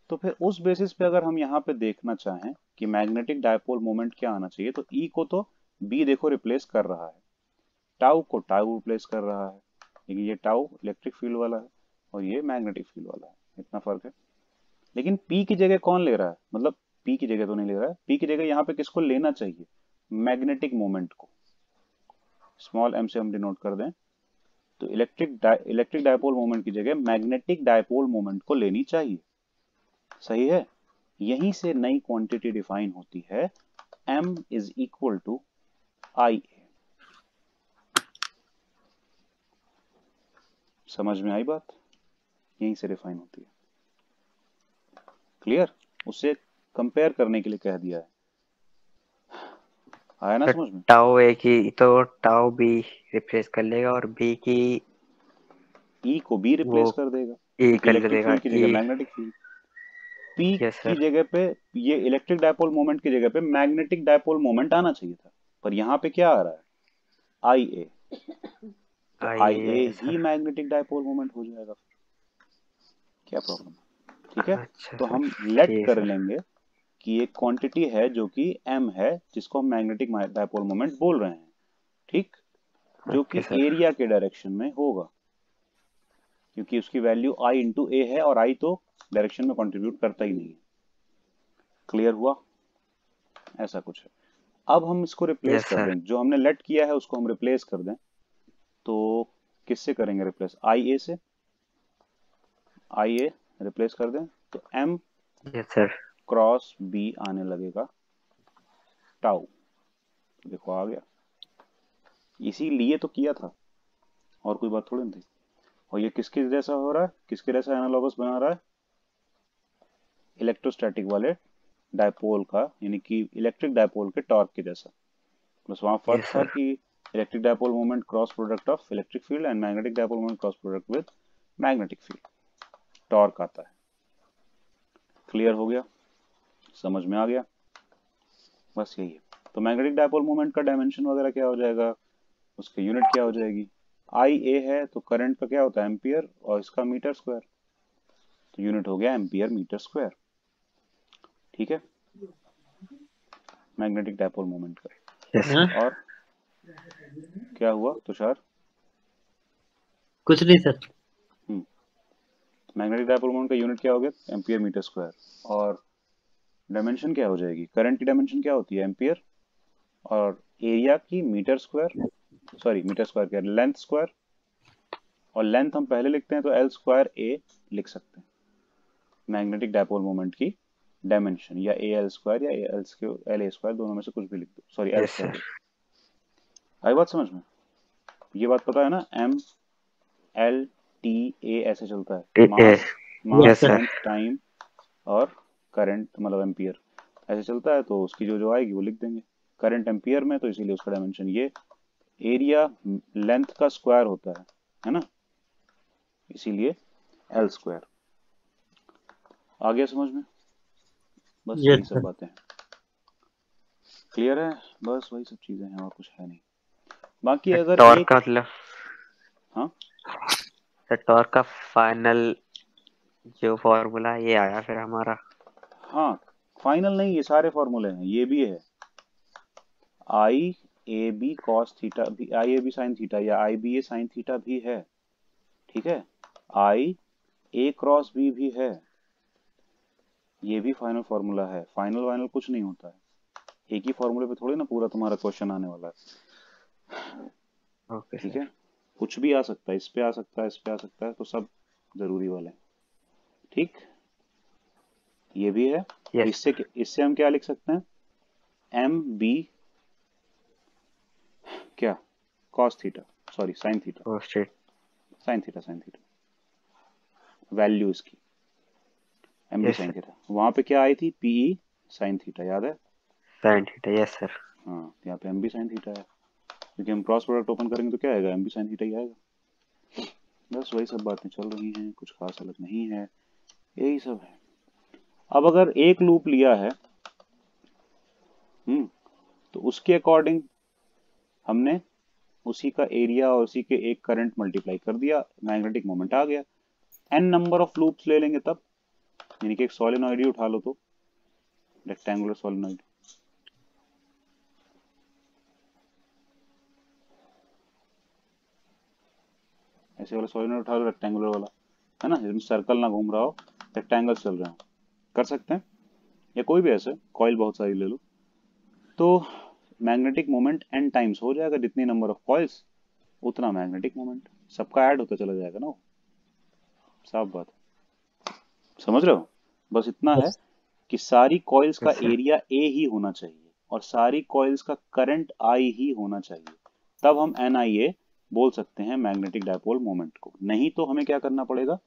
तो फिर उस बेसिस पे अगर हम यहाँ पे देखना चाहें कि मैग्नेटिक डायपोल मोमेंट क्या आना चाहिए, तो ई को तो बी देखो रिप्लेस कर रहा है, टाउ को टाउ रिप्लेस कर रहा है, लेकिन ये टाउ इलेक्ट्रिक फील्ड वाला है और ये मैग्नेटिक फील्ड वाला है, इतना फर्क है। लेकिन पी की जगह कौन ले रहा है, मतलब पी की जगह तो नहीं ले रहा है, पी की जगह यहाँ पे किसको लेना चाहिए, मैग्नेटिक मोमेंट को, स्मॉल एम से हम डिनोट कर दें, तो इलेक्ट्रिक डायपोल मोमेंट की जगह मैग्नेटिक डायपोल मोमेंट को लेनी चाहिए। सही है, यहीं से नई क्वांटिटी डिफाइन होती है, m is equal to I ए। समझ में आई बात, यहीं से डिफाइन होती है। क्लियर, उससे कंपेयर करने के लिए कह दिया है, आया ना सर समझ में। टाउ ए की तो टाउ बी रिप्लेस कर लेगा और बी की ई को बी वो रिप्लेस कर देगा, ए क्योंकि कर इलेक्ट्रिक देगा फील्ड की ई। जगह मैग्नेटिक फील्ड, पी यस की सर। जगह पे ये इलेक्ट्रिक डायपोल मोमेंट की जगह पे मैग्नेटिक डायपोल मोमेंट आना चाहिए था, पर यहाँ पे क्या आ रहा है, आई ए, तो आई आई ए ए ही सर। मैग्नेटिक डायपोल मोमेंट हो जाएगा, क्या प्रॉब्लम है। ठीक है, अच्छा तो सर। हम लेट ठीक कर सर। लेंगे कि एक क्वांटिटी है जो कि m है, जिसको हम मैग्नेटिक डायपोल मोमेंट बोल रहे हैं, ठीक, जो ओके कि सर। एरिया के डायरेक्शन में होगा, क्योंकि उसकी वैल्यू i इंटू ए है और i तो डायरेक्शन में कंट्रीब्यूट करता ही नहीं है। क्लियर हुआ, ऐसा कुछ है। अब हम इसको रिप्लेस यस कर सर। दें, जो हमने लेट किया है उसको हम रिप्लेस कर दें, तो किससे करेंगे रिप्लेस, आई ए से, आई ए रिप्लेस कर दें, तो m yes sir. Cross b आने लगेगा टाउ, तो देखो आ गया, इसीलिए तो किया था, और कोई बात थोड़ी ना थी। और ये किसके जैसा हो रहा है, किसके जैसा एनालॉगस बना रहा है, इलेक्ट्रोस्टैटिक वाले डायपोल का, यानी कि इलेक्ट्रिक डायपोल के टॉर्क के जैसा, बस वहां फर्क यस था सर। कि electric dipole moment cross product of electric field and magnetic dipole moment cross product with magnetic field, torque आता है। क्लियर हो गया, समझ में आ गया, बस यही है। तो मैग्नेटिक डायपोल मोमेंट का डायमेंशन वगैरह क्या हो जाएगा, उसकी यूनिट क्या हो जाएगी, आई ए है तो करंट का क्या होता है एम्पियर, और इसका मीटर स्क्वायर, तो यूनिट हो गया एम्पियर मीटर स्क्वायर। ठीक है, मैग्नेटिक डायपोल मोमेंट का। यस हाँ? सर। और क्या हुआ तुषार? कुछ नहीं सर। मैग्नेटिक डायपोल मोमेंट का यूनिट क्या हो गया? Ampere metre square. और डायमेंशन क्या हो जाएगी? करंट की डायमेंशन क्या होती है? एम्पियर। और एरिया की metre square, sorry metre square क्या, लेंथ स्क्वायर। और लेंथ हम पहले लिखते हैं तो एल स्क्वायर ए लिख सकते हैं। मैग्नेटिक डायपोल मोमेंट की डायमेंशन, या ए एल स्क्वायर या एल ए स्क्वायर, दोनों में से कुछ भी लिख दो, sorry L yes square sir. लिख दो। आई बात समझ में? ये बात पता है ना, एम एल टी ए ऐसे चलता है, mass, yes yes sir. Sir. Length, time और करंट, मतलब एम्पियर ऐसे चलता है। तो उसकी जो जो आएगी वो लिख देंगे। करंट एम्पियर में, तो इसीलिए उसका डायमेंशन ये। एरिया लेंथ का स्क्वायर होता है ना, इसीलिए एल स्क्वायर। आ गया समझ में? बस यस यही सब सर। बातें हैं। क्लियर है? बस वही सब चीजें हैं और कुछ है नहीं। बाकी अगर टॉर्क एक, का मतलब, हाँ सर टॉर्क का फाइनल जो फॉर्मूला ये आया फिर हमारा। हाँ, फाइनल नहीं, ये सारे फॉर्मूले हैं, ये भी है। आई ए बी कॉस थीटा भी, आई ए बी साइन थीटा, या आई बी ए साइन थीटा भी है। ठीक है, आई ए क्रॉस बी भी है, ये भी फाइनल फॉर्मूला है। फाइनल वाइनल कुछ नहीं होता है। एक ही फॉर्मूले पे थोड़ी ना पूरा तुम्हारा क्वेश्चन आने वाला है। ओके ठीक सर। है, कुछ भी आ सकता है, इस पे आ सकता है, इस पे आ सकता है, तो सब जरूरी वाले हैं। ठीक, ये भी है। तो यस इससे सर। इससे हम क्या लिख सकते हैं? एम बी क्या, cos theta, sorry sine theta, oh shit. Sine theta, sine theta value इसकी, M B yes sine sir. Theta. वहां पे क्या आई थी? पीई साइन थीटा, याद है? Sine theta, yes sir. हाँ, यहाँ पे एम बी साइन थीटा है, क्योंकि हम क्रॉस प्रोडक्ट ओपन करेंगे तो क्या आएगा? एम बी साइन थीटा ही आएगा। बस वही सब बातें चल रही हैं, कुछ खास अलग नहीं है, यही सब है। अब अगर एक लूप लिया है, तो उसके अकॉर्डिंग हमने उसी का एरिया और उसी के एक करंट मल्टीप्लाई कर दिया, मैग्नेटिक मोमेंट आ गया। एन नंबर ऑफ लूप्स ले लेंगे तब, यानी कि एक सोलेनॉइड ही उठा लो तो, रेक्टेंगुलर सोलेनॉइड, ऐसे वाला सोलेनॉइड उठा लो, रेक्टेंगुलर वाला, है ना, जिसमें सर्कल ना घूम रहा हो, रेक्टेंगल चल रहे हो, कर सकते हैं। या कोई भी ऐसे कॉइल बहुत सारी ले लो, तो मैग्नेटिक मोमेंट एन टाइम्स हो जाएगा, जितनी नंबर ऑफ कॉइल्स उतना मैग्नेटिक मोमेंट, सबका ऐड होता चला जाएगा ना वो। साफ बात, समझ रहे हो? बस इतना है यस। कि सारी कॉइल्स का यस सर। एरिया ए ही होना चाहिए और सारी कॉइल्स का करंट आई ही होना चाहिए, तब हम एन आई ए बोल सकते हैं मैग्नेटिक डायपोल मोमेंट को। नहीं तो हमें क्या करना पड़ेगा?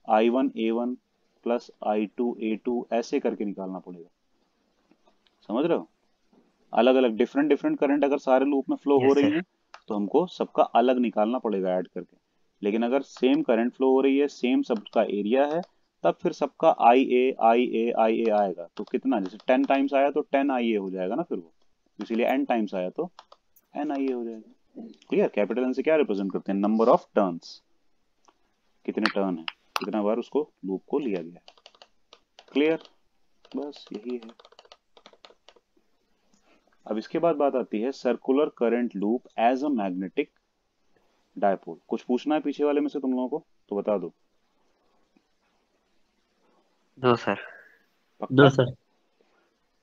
I one A one plus I two A two ऐसे करके निकालना पड़ेगा। समझ रहे हो? अलग अलग डिफरेंट डिफरेंट करंट अगर सारे लूप में फ्लो हो यस रही सर। हैं, तो हमको सबका अलग निकालना पड़ेगा ऐड करके। लेकिन अगर सेम करंट फ्लो हो रही है, सेम सबका एरिया है, तब फिर सबका आई ए आई ए आई ए आएगा। तो कितना, जैसे 10 टाइम्स आया तो 10 आई ए हो जाएगा ना फिर वो, इसीलिए एन टाइम्स आया तो एन आई ए हो जाएगा। क्लियर? कैपिटल एन से क्या रिप्रेजेंट करते हैं? नंबर ऑफ टर्न्स, कितने टर्न है, कितना बार उसको लूप को लिया गया। क्लियर? बस यही है। अब इसके बाद बात आती है circular current loop as a magnetic dipole. कुछ पूछना है पीछे वाले में से तुम लोगों को तो बता दो। No sir. नो पक्का? सर।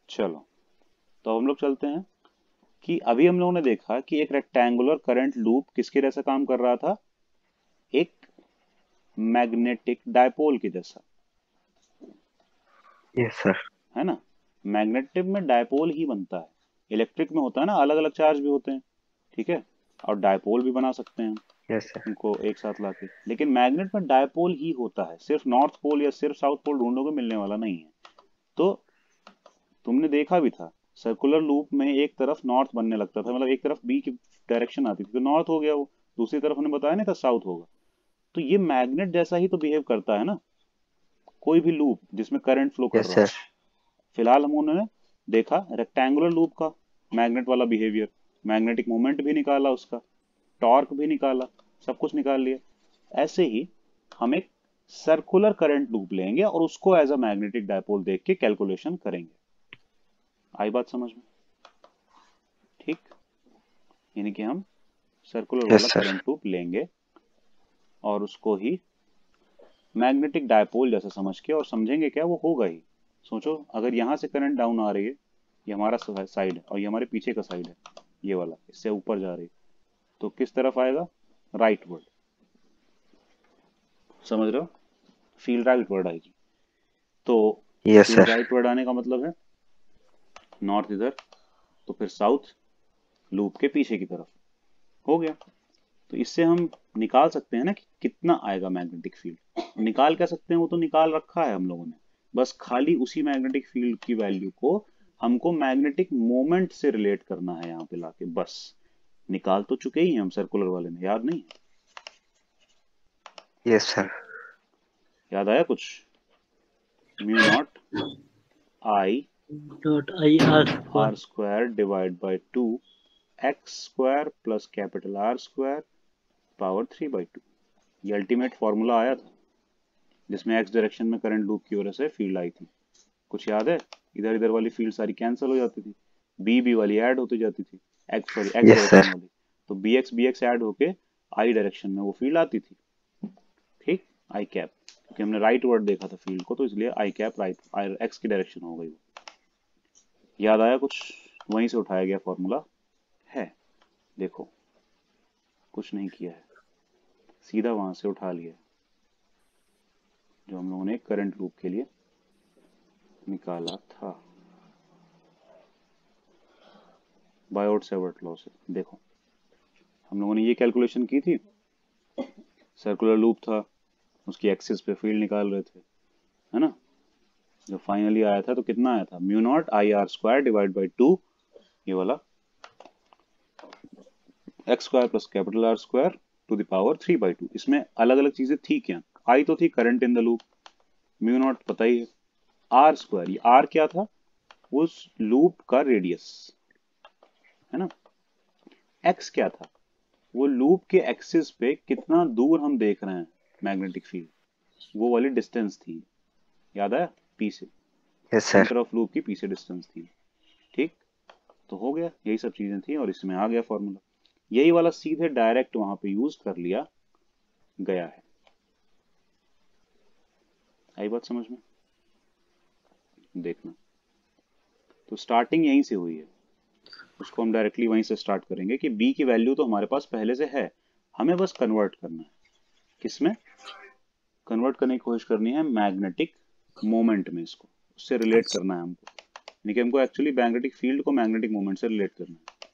चलो, तो हम लोग चलते हैं कि अभी हम लोगों ने देखा कि एक रेक्टेंगुलर करंट लूप किसके जैसा काम कर रहा था? एक मैग्नेटिक डायपोल के जैसा, यस सर। है ना? मैग्नेटिक में डायपोल ही बनता है, इलेक्ट्रिक में होता है ना, अलग अलग चार्ज भी होते हैं, ठीक है, और डायपोल भी बना सकते हैं हम यस सर। उनको एक साथ लाके। लेकिन मैग्नेट में डायपोल ही होता है, सिर्फ नॉर्थ पोल या सिर्फ साउथ पोल ढूंढोगे मिलने वाला नहीं है। तो तुमने देखा भी था, सर्कुलर लूप में एक तरफ नॉर्थ बनने लगता था, मतलब एक तरफ बी की डायरेक्शन आती थी तो नॉर्थ हो गया वो, दूसरी तरफ हमने बताया नहीं था साउथ होगा। तो ये मैग्नेट जैसा ही तो बिहेव करता है ना, कोई भी लूप जिसमें करंट फ्लो कर यस रहा हो। सर। फिलहाल हम उन्होंने देखा रेक्टेंगुलर लूप का मैग्नेट वाला बिहेवियर, मैग्नेटिक मोमेंट भी निकाला, उसका टॉर्क भी निकाला, सब कुछ निकाल लिया। ऐसे ही हम एक सर्कुलर करंट लूप लेंगे और उसको एज अ मैग्नेटिक डायपोल देख के कैलकुलेशन करेंगे। आई बात समझ में? ठीक, यानी कि हम सर्कुलर यस वाला सर। करंट लूप लेंगे और उसको ही मैग्नेटिक डायपोल जैसा समझ के और समझेंगे क्या वो होगा ही। सोचो अगर यहाँ से करंट डाउन आ रही है, ये हमारा साइड है और ये हमारे पीछे का साइड है, ये वाला इससे ऊपर जा रही है, तो किस तरफ आएगा? Right word. समझ रहे हो? फील्ड राइट वर्ड आएगी। तो yes field sir. Right word आने का मतलब है नॉर्थ इधर, तो फिर साउथ लूप के पीछे की तरफ। हो गया। तो इससे हम निकाल सकते हैं ना कि कितना आएगा मैग्नेटिक फील्ड। निकाल क्या सकते हैं, वो तो निकाल रखा है हम लोगों ने, बस खाली उसी मैग्नेटिक फील्ड की वैल्यू को हमको मैग्नेटिक मोमेंट से रिलेट करना है यहाँ पे लाके। बस निकाल तो चुके ही हैं हम सर्कुलर वाले में, याद नहीं? Yes sir. याद आया कुछ? Mu naught I dot I R R square divide by 2 X square plus capital R square power 3/2। ये अल्टीमेट फॉर्मूला आया था जिसमें एक्स डायरेक्शन में करंट लूप की वजह से फील्ड आई थी। कुछ याद है? इधर इधर वाली फील्ड सारी कैंसिल हो जाती थी, बी वाली ऐड होती जाती थी, एक्स यस डायरेक्शन सर। वाली, तो बी एक्स ऐड होके आई डायरेक्शन में वो फील्ड आती थी। ठीक, आई कैप, क्योंकि हमने राइट वर्ड देखा था फील्ड को, तो इसलिए आई कैप राइट एक्स की डायरेक्शन हो गई। याद आया कुछ? वहीं से उठाया गया फॉर्मूला है। देखो कुछ नहीं किया है, सीधा वहां से उठा लिया जो हम लोगों ने करंट लूप के लिए निकाला था बायोट सेवर्ट लॉ से। देखो हम लोगों ने ये कैलकुलेशन की थी, सर्कुलर लूप था, उसकी एक्सिस पे फील्ड निकाल रहे थे, है ना? जो फाइनली आया था तो कितना आया था? Mu naught I R square divide by 2, ये वाला X square plus capital R square to the power 3/2। इसमें अलग अलग चीजें थी क्या? आई तो थी current in the loop, mu naught पता ही है, आर स्क्वायर, ये आर क्या था? उस लूप का रेडियस, है ना? एक्स क्या था? वो लूप के एक्सिस पे कितना दूर हम देख रहे हैं मैग्नेटिक फील्ड, वो वाली डिस्टेंस थी। याद आया? पी से, yes sir. Centre of loop की पी से डिस्टेंस थी। ठीक, तो हो गया, यही सब चीजें थी और इसमें आ गया फॉर्मूला। यही वाला सीधे डायरेक्ट वहां पे यूज कर लिया गया है। आई बात समझ में? देखना, तो स्टार्टिंग यहीं से हुई है, उसको हम डायरेक्टली वहीं से स्टार्ट करेंगे कि b की वैल्यू तो हमारे पास पहले से है, हमें बस कन्वर्ट करना है। किसमें कन्वर्ट करने की कोशिश करनी है? मैग्नेटिक मोमेंट में, इसको उससे रिलेट करना है हमको, यानी कि हमको एक्चुअली मैग्नेटिक फील्ड को मैग्नेटिक मोमेंट से रिलेट करना है।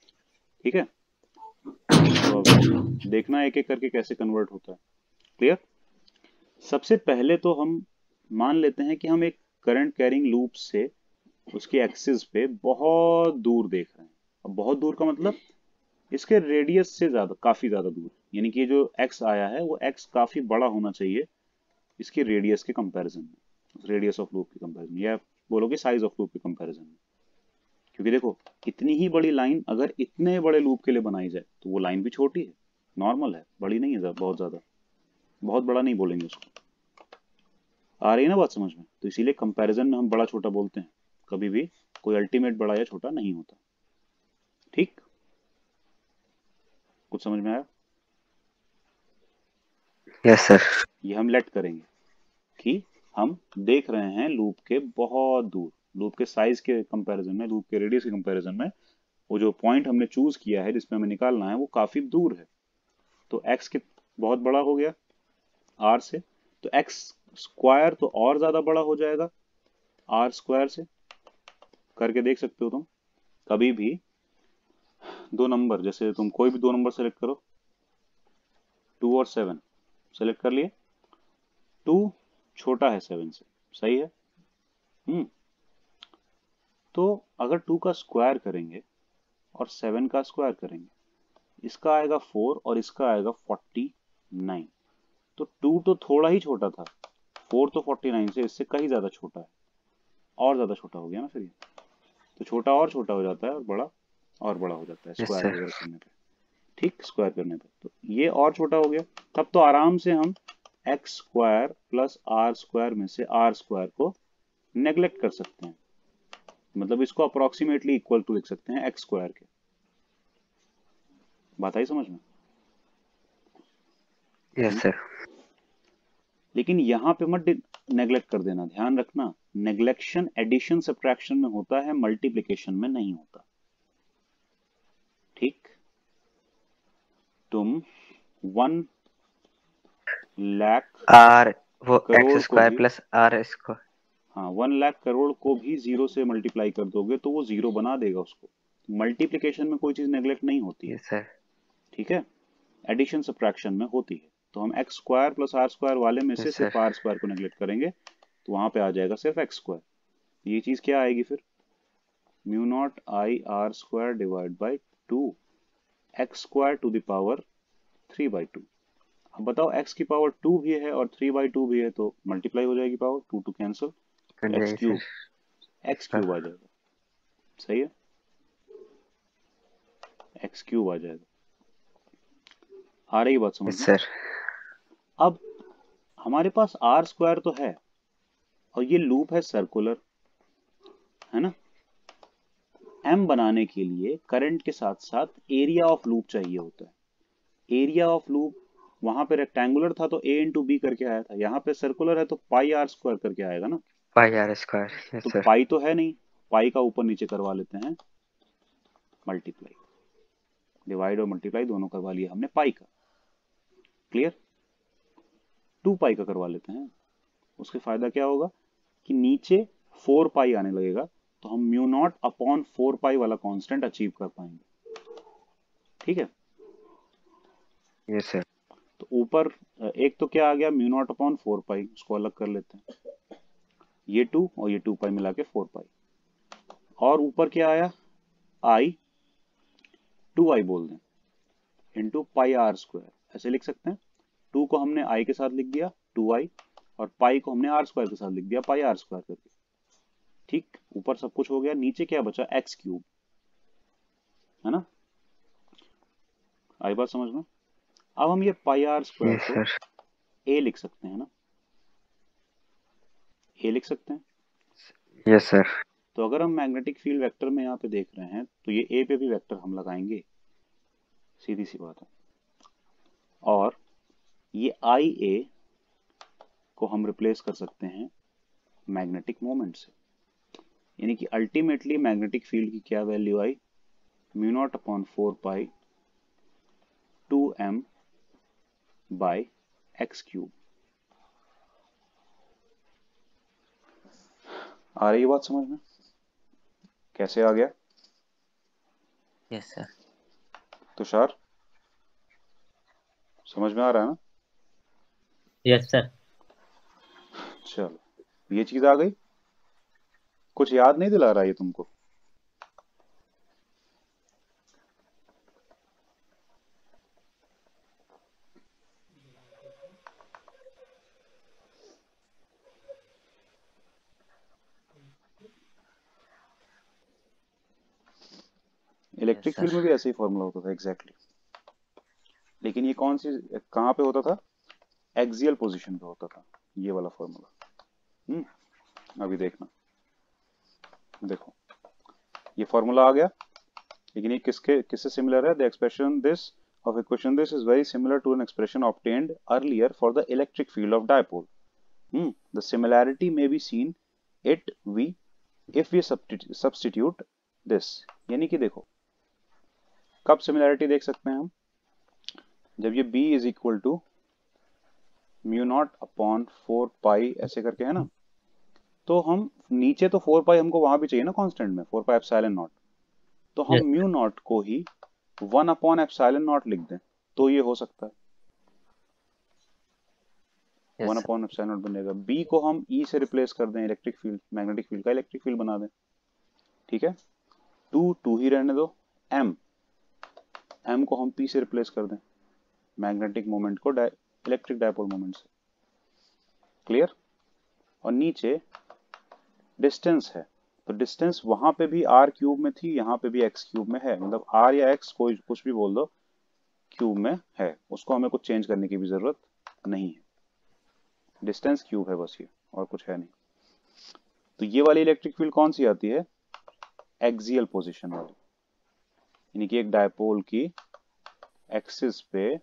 ठीक है, तो अब देखना एक एक करके कैसे कन्वर्ट होता है। क्लियर? सबसे पहले तो हम मान लेते हैं कि हम एक करंट कैरिंग लूप से उसके एक्सिस पे बहुत दूर देख रहे हैं। अब बहुत दूर का मतलब इसके रेडियस से ज्यादा, काफी ज्यादा दूर, यानी कि जो एक्स आया है वो एक्स काफी बड़ा होना चाहिए इसकी रेडियस के कंपैरिजन में, रेडियस ऑफ लूप के कंपैरिजन, या बोलोगे साइज ऑफ लूप के कंपैरिजन में। क्योंकि देखो इतनी ही बड़ी लाइन अगर इतने बड़े लूप के लिए बनाई जाए तो वो लाइन भी छोटी है, नॉर्मल है, बड़ी नहीं है बहुत ज्यादा, बहुत बड़ा नहीं बोलेंगे उसको। आ रही है ना बात समझ में? तो इसीलिए कंपैरिजन में हम बड़ा छोटा बोलते हैं, कभी भी कोई अल्टीमेट बड़ा या छोटा नहीं होता। ठीक, कुछ समझ में आया? Yes sir. ये हम लेट करेंगे कि हम देख रहे हैं लूप के बहुत दूर, लूप के साइज के कंपैरिजन में, लूप के रेडियस के कंपैरिजन में वो जो पॉइंट हमने चूज किया है जिसमें हमें निकालना है वो काफी दूर है। तो x के बहुत बड़ा हो गया r से, तो x स्क्वायर तो और ज्यादा बड़ा हो जाएगा r स्क्वायर से। करके देख सकते हो तुम कभी भी दो नंबर, जैसे तुम कोई भी दो नंबर सेलेक्ट करो, 2 और 7 सेलेक्ट कर लिए, 2 छोटा है 7 से, सही है? तो अगर 2 का स्क्वायर करेंगे और 7 का स्क्वायर करेंगे, इसका आएगा 4 और इसका आएगा 49। तो 2 तो थोड़ा ही छोटा था, 4 तो 49 से इससे कहीं ज्यादा छोटा है, और ज्यादा छोटा हो गया ना फिर ये, तो छोटा और छोटा हो जाता है और बड़ा और बड़ा हो जाता है यस स्क्वायर सर। वगैरह करने पे। ठीक, स्क्वायर करने पे तो ये और छोटा हो गया, तब तो आराम से हम X square plus R square में से आर स्क्वायर को नेग्लेक्ट कर सकते हैं, मतलब इसको अप्रोक्सीमेटली इक्वल टू लिख सकते हैं एक्स स्क्वायर के। बात आई समझ में? Yes sir. लेकिन यहाँ पे मत नेग्लेक्ट कर देना, ध्यान रखना, नेग्लेक्शन एडिशन सब्ट्रैक्शन में होता है, मल्टीप्लिकेशन में नहीं होता। ठीक, तुम 1 लाख आर वो करोड़ एक्स को स्क्वायर भी, प्लस आर स्क्वायर। हाँ 1 लाख करोड़ को भी 0 से मल्टीप्लाई कर दोगे तो वो 0 बना देगा उसको। मल्टीप्लिकेशन में कोई चीज नेग्लेक्ट नहीं होती है, यस सर। ठीक है, एडिशन सब्ट्रैक्शन में होती है। तो हम X square plus R square वाले में से यस सिर्फ सर। आर स्क्वायर को नेग्लेक्ट करेंगे, तो वहां पे आ जाएगा सिर्फ एक्स स्क्वायर। ये चीज क्या आएगी फिर, mu naught I R square divide by 2 X square to the power 3/2। अब बताओ x की पावर 2 भी है और 3/2 भी है, तो मल्टीप्लाई हो जाएगी पावर, 2 2 कैंसिल, तो X yes cube, X sir. Cube आ जाएगा। सही है, एक्स क्यूब आ जाएगा। आ रही बात समझ यस में? सर। अब हमारे पास आर स्क्वायर तो है और ये लूप है सर्कुलर, है ना। एम बनाने के लिए करंट के साथ साथ एरिया ऑफ लूप चाहिए होता है। एरिया ऑफ लूप वहां पे रेक्टेंगुलर था तो ए इंटू बी करके आया था, यहाँ पे सर्कुलर है तो पाई आर स्क्वायर करके आएगा ना। पाई आर स्क्वायर। तो यस सर। पाई तो है नहीं, पाई का ऊपर नीचे करवा लेते हैं मल्टीप्लाई, डिवाइड और मल्टीप्लाई दोनों करवा लिया हमने पाई का। क्लियर, 2 पाई का करवा लेते हैं। उसके फायदा क्या होगा कि नीचे 4 पाई आने लगेगा, तो हम म्यू नॉट अपॉन 4 पाई वाला कांस्टेंट अचीव कर पाएंगे। ठीक है, यस सर। तो ऊपर एक तो क्या आ गया, म्यू नॉट अपॉन 4 पाई, उसको अलग कर लेते हैं, ये 2 और ये 2 पाई मिला के 4 पाई। और ऊपर क्या आया, आई 2 आई बोल दें इंटू पाई आर स्क्वायर, ऐसे लिख सकते हैं। 2 को हमने आई के साथ लिख दिया 2 आई, और पाई को हमने आर स्क्वायर के साथ लिख दिया पाई आर स्क्वायर करके। ठीक, ऊपर सब कुछ हो गया, नीचे क्या बचा, एक्स क्यूब, है ना। आई बात समझ में? अब हम ये पाई आर स्क्वायर यस को सर। ए लिख सकते हैं ना, ए लिख सकते हैं। Yes sir. तो अगर हम मैग्नेटिक फील्ड वेक्टर में यहाँ पे देख रहे हैं तो ये ए पे भी वेक्टर हम लगाएंगे, सीधी सी बात है। और ये आई ए को हम रिप्लेस कर सकते हैं मैग्नेटिक मोमेंट से, यानी कि अल्टीमेटली मैग्नेटिक फील्ड की क्या वैल्यू आई, म्यू नॉट अपॉन 4 पाई 2m बाय एक्स क्यूब। आ रही है बात समझ में? कैसे आ गया यस सर। तुषार, समझ में आ रहा है ना? Yes sir. चलो, ये चीज आ गई, कुछ याद नहीं दिला रहा ये तुमको? Yes electric sir. फील्ड में भी ऐसे ही फॉर्मूला होता था एग्जैक्टली, लेकिन ये कौन सी, कहाँ पे होता था, एक्सियल पोजीशन पे होता था ये वाला फॉर्मूला। अभी देखना, देखो ये फॉर्मूला आ गया, लेकिन ये किससे सिमिलर है, the expression this of equation this is very similar to an expression obtained earlier for the electric field of dipole. The similarity may be seen if we substitute this, यानी कि देखो कब similarity देख सकते हैं हम, जब ये b is equal to mu naught upon 4 pi ऐसे करके है ना, तो हम नीचे तो 4 पाई हमको वहां भी चाहिए ना कांस्टेंट में, 4 पाई एप्सिलॉन नॉट, तो हम यस। म्यू नॉट को ही 1 अपॉन एप्सिलॉन नॉट लिख दें तो ये हो सकता है, 1 yes sir. Upon epsilon not बनेगा। बी को हम ई से रिप्लेस कर दें, इलेक्ट्रिक फील्ड, मैग्नेटिक फील्ड का इलेक्ट्रिक फील्ड बना दें, ठीक है। 2 ही रहने दो, एम को हम पी से रिप्लेस कर दें, मैग्नेटिक मोमेंट को इलेक्ट्रिक डायपोल मोमेंट से। क्लियर, और नीचे डिस्टेंस है, तो डिस्टेंस वहां पे भी आर क्यूब में थी, यहाँ पे भी एक्स क्यूब में है, मतलब आर या एक्स कोई कुछ भी बोल दो, क्यूब में है, उसको हमें कुछ चेंज करने की भी जरूरत नहीं है, डिस्टेंस क्यूब है बस ये, और कुछ है नहीं। तो ये वाली इलेक्ट्रिक फील्ड कौन सी आती है, एक्सियल पोजीशन वाली, यानी कि एक डायपोल की एक्सिस पे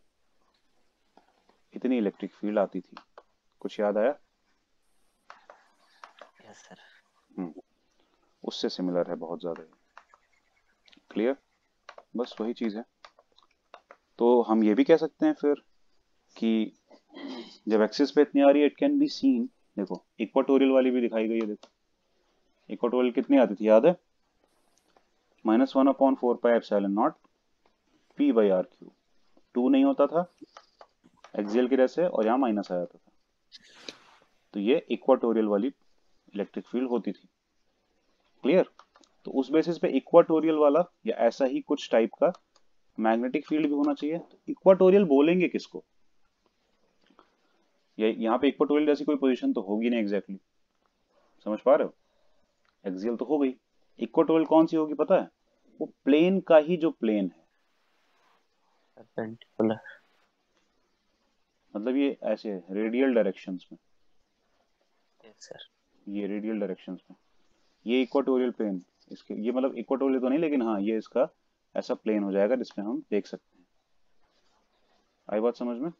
इतनी इलेक्ट्रिक फील्ड आती थी। कुछ याद आया? Yes sir. उससे सिमिलर है बहुत ज्यादा। क्लियर? बस वही चीज है। तो हम ये भी कह सकते हैं फिर कि जब एक्सिस पे इतनी आ रही है, इट कैन बी सीन, देखो इक्वाटोरियल वाली भी दिखाई गई है। देखो इक्वाटोरियल कितनी आती थी याद है? -1/4πε0 p/r³। 2 नहीं होता था एक्सियल की वजह से, और यहाँ माइनस आ जाता था। तो ये इक्वाटोरियल वाली इलेक्ट्रिक फील्ड होती थी। क्लियर? तो उस बेसिस पे इक्वाटोरियल वाला या ऐसा ही कुछ टाइप का मैग्नेटिक फील्ड भी होना चाहिए। तो इक्वाटोरियल बोलेंगे किसको? यहाँ पे इक्वाटोरियल जैसी कोई पोजीशन तो होगी नहीं एग्जैक्टली। समझ पा रहे हो? एक्सियल तो हो गई, इक्वाटोरियल कौन सी होगी पता है? वो प्लेन का ही जो प्लेन है, परपेंडिकुलर। मतलब ये ऐसे रेडियल डायरेक्शंस में, यस सर। ये रेडियल डायरेक्शंस में, ये इक्वाटोरियल प्लेन, इसके ये मतलब इक्वाटोरियल तो नहीं, लेकिन हाँ ये इसका ऐसा प्लेन हो जाएगा जिसमें हम देख सकते हैं। आई बात समझ में?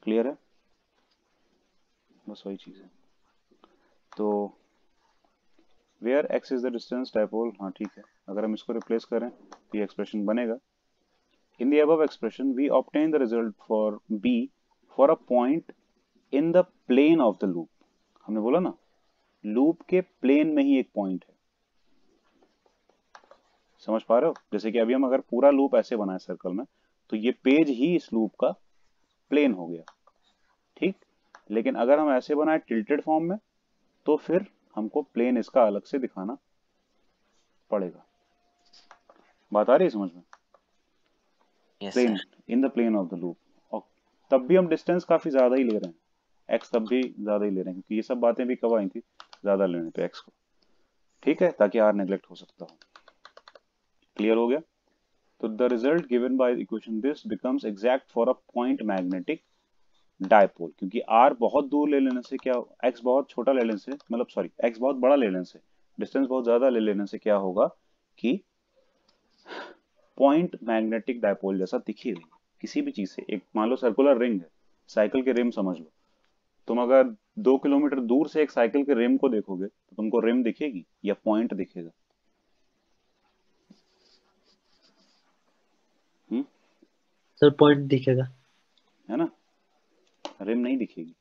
क्लियर है? बस वही चीज है। तो where X is the distance dipole, हाँ ठीक है, अगर हम इसको रिप्लेस करें तो ये एक्सप्रेशन बनेगा। In the above expression we obtain the result for B for a point in the plane of the loop. हमने बोला ना लूप के प्लेन में ही एक पॉइंट है। समझ पा रहे हो? जैसे कि अभी हम अगर पूरा लूप ऐसे बनाए सर्कल में, तो ये पेज ही इस लूप का प्लेन हो गया, ठीक। लेकिन अगर हम ऐसे बनाए टिल्टेड फॉर्म में, तो फिर हमको प्लेन इसका अलग से दिखाना पड़ेगा। बात आ रही है समझ में? Yes plane sir. In the plane of the loop, और तब भी हम डिस्टेंस काफी ज्यादा ही ले रहे हैं, एक्स तब भी ज्यादा ही ले रहे हैं, क्योंकि ये सब बातें भी कब आई थी ज्यादा लेने पे एक्स को, ठीक है, ताकि आर नेग्लेक्ट हो सकता हो। क्लियर हो गया? तो the result given by equation this becomes exact for a point magnetic dipole, क्योंकि आर बहुत दूर ले लेने से क्या, एक्स बहुत छोटा ले लेने से, मतलब सॉरी एक्स बहुत बड़ा ले लेने से, डिस्टेंस बहुत ज्यादा ले लेने से क्या होगा कि पॉइंट मैग्नेटिक डायपोल जैसा दिखेगा किसी भी चीज से। एक मान लो सर्कुलर रिंग है, साइकिल के रिम समझ लो, तुम अगर 2 किलोमीटर दूर से एक साइकिल के रिम को देखोगे तो तुमको रिम दिखेगी या पॉइंट दिखेगा? सर पॉइंट दिखेगा। है ना, रिम नहीं दिखेगी।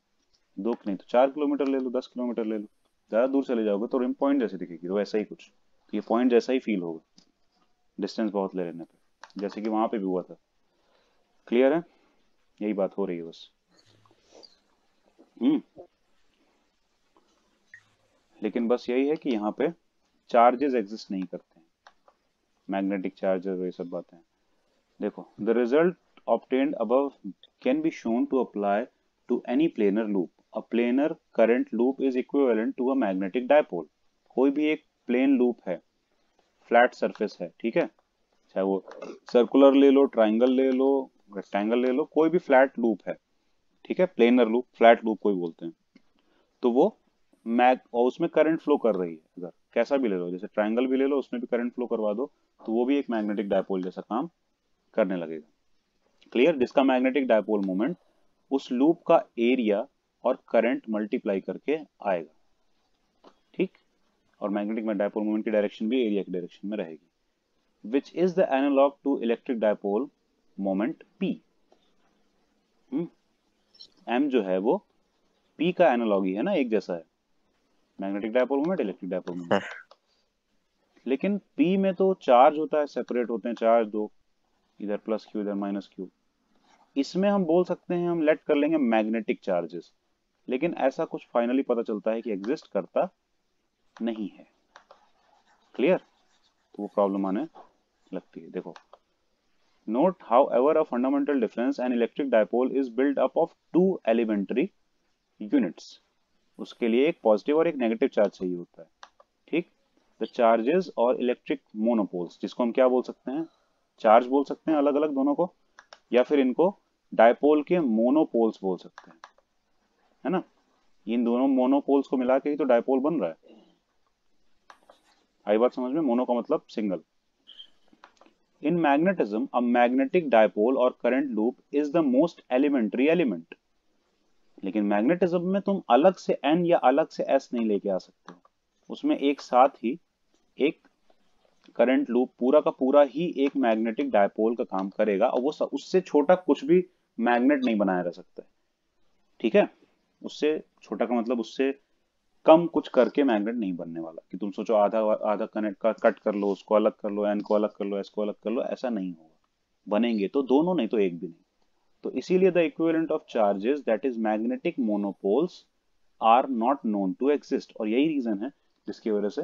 2 नहीं तो 4 किलोमीटर ले लो, 10 किलोमीटर ले लो, ज्यादा दूर चले जाओगे तो रिम पॉइंट जैसे दिखेगी। तो वैसा ही कुछ, तो ये पॉइंट जैसा ही फील होगा डिस्टेंस बहुत ले लेने पे, जैसे कि वहां पे भी हुआ था। क्लियर है? यही बात हो रही है बस। हम्म। लेकिन बस यही है कि यहाँ पे चार्जेस एग्जिस्ट नहीं करते हैं, मैग्नेटिक चार्जेस ये सब बातें। देखो the result obtained above can be shown to apply to any planar loop. A planar current loop is equivalent to a magnetic dipole. कोई भी एक प्लेन लूप है, फ्लैट सरफेस है, ठीक है, चाहे वो सर्कुलर ले लो, ट्राइंगल ले लो, रेक्टेंगल ले लो, कोई भी फ्लैट लूप है, ठीक है, प्लेनर लूप, फ्लैट लूप कोई बोलते हैं, तो वो मैग और उसमें करंट फ्लो कर रही है, अगर कैसा भी ले लो, जैसे ट्राइंगल भी ले लो, उसमें भी करंट फ्लो करवा दो, तो वो भी एक मैग्नेटिक डायपोल जैसा काम करने लगेगा। क्लियर? जिसका मैग्नेटिक डायपोल मोमेंट उस लूप का एरिया और करंट मल्टीप्लाई करके आएगा, ठीक। और मैग्नेटिक डायपोल मोमेंट की डायरेक्शन भी एरिया की डायरेक्शन में रहेगी, which is the analog to electric dipole moment P. M जो है वो पी का एनालॉग ही है ना, एक जैसा है, magnetic dipole moment, electric dipole moment. Sir. लेकिन पी में तो चार्ज होता है, सेपरेट होते हैं चार्ज दो, इधर प्लस क्यू इधर माइनस क्यू। इसमें हम बोल सकते हैं, हम लेट कर लेंगे मैग्नेटिक चार्जेस, लेकिन ऐसा कुछ फाइनली पता चलता है कि एग्जिस्ट करता नहीं है। क्लियर? तो वो प्रॉब्लम आने लगती है। देखो note however a fundamental difference an electric dipole is build up of 2 elementary units. उसके लिए एक पॉजिटिव और एक नेगेटिव चार्ज चाहिए होता है, ठीक। द चार्जेस और इलेक्ट्रिक मोनोपोल्स, जिसको हम क्या बोल सकते हैं, चार्ज बोल सकते हैं अलग अलग दोनों को, या फिर इनको डायपोल के मोनोपोल्स बोल सकते हैं, है ना। इन दोनों मोनोपोल्स को मिला के ही तो डायपोल बन रहा है। आई बात समझ में? मोनो का मतलब single. In magnetism, a magnetic dipole or current loop is the most elementary element. लेकिन मैग्नेटिज्म में तुम अलग से n या अलग से s नहीं लेके आ सकते हो, उसमें एक साथ ही एक करंट लूप पूरा का पूरा ही एक मैग्नेटिक डायपोल का काम करेगा, और वो उससे छोटा कुछ भी मैग्नेट नहीं बनाया जा सकता है। ठीक है, उससे छोटा का मतलब उससे कम कुछ करके मैग्नेट नहीं बनने वाला कि तुम सोचो आधा आधा कनेक्ट का कट कर लो, उसको अलग कर लो, एन को अलग कर लो, एस को अलग कर लो, ऐसा नहीं होगा। बनेंगे तो दोनों, नहीं तो एक भी नहीं। तो इसीलिए the equivalent of charges that is magnetic monopoles are not known to exist. और यही रीजन है जिसकी वजह से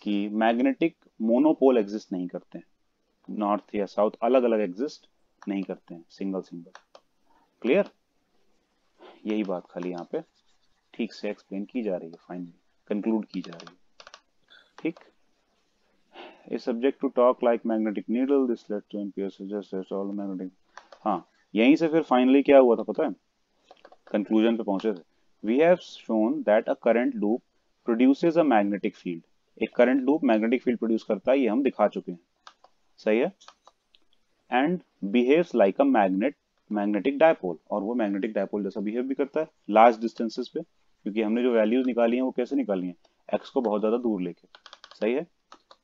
कि मैग्नेटिक मोनोपोल एग्जिस्ट नहीं करते हैं, नॉर्थ या साउथ अलग अलग एग्जिस्ट नहीं करते हैं, सिंगल सिंगल। क्लियर? यही बात खाली यहाँ पे ठीक से एक्सप्लेन की जा रही है, फाइनली कंक्लूड की जा रही है। ठीक, a subject to talk like magnetic needle, this led to Ampere suggest that all magnetic. हाँ, यहीं से फिर फाइनली क्या हुआ था पता है, कंक्लूजन पे पहुंचे थे। We have shown that a current loop produces a magnetic field. एक current loop magnetic field produce करता है, ये हम दिखा चुके हैं, सही है। And behaves like a magnetic dipole, और वो मैग्नेटिक डायपोल जैसा बिहेव भी करता है लार्ज डिस्टेंसेस पे, क्योंकि हमने जो वैल्यूज निकाली हैं वो कैसे निकाली हैं, एक्स को बहुत ज्यादा दूर लेके, सही है।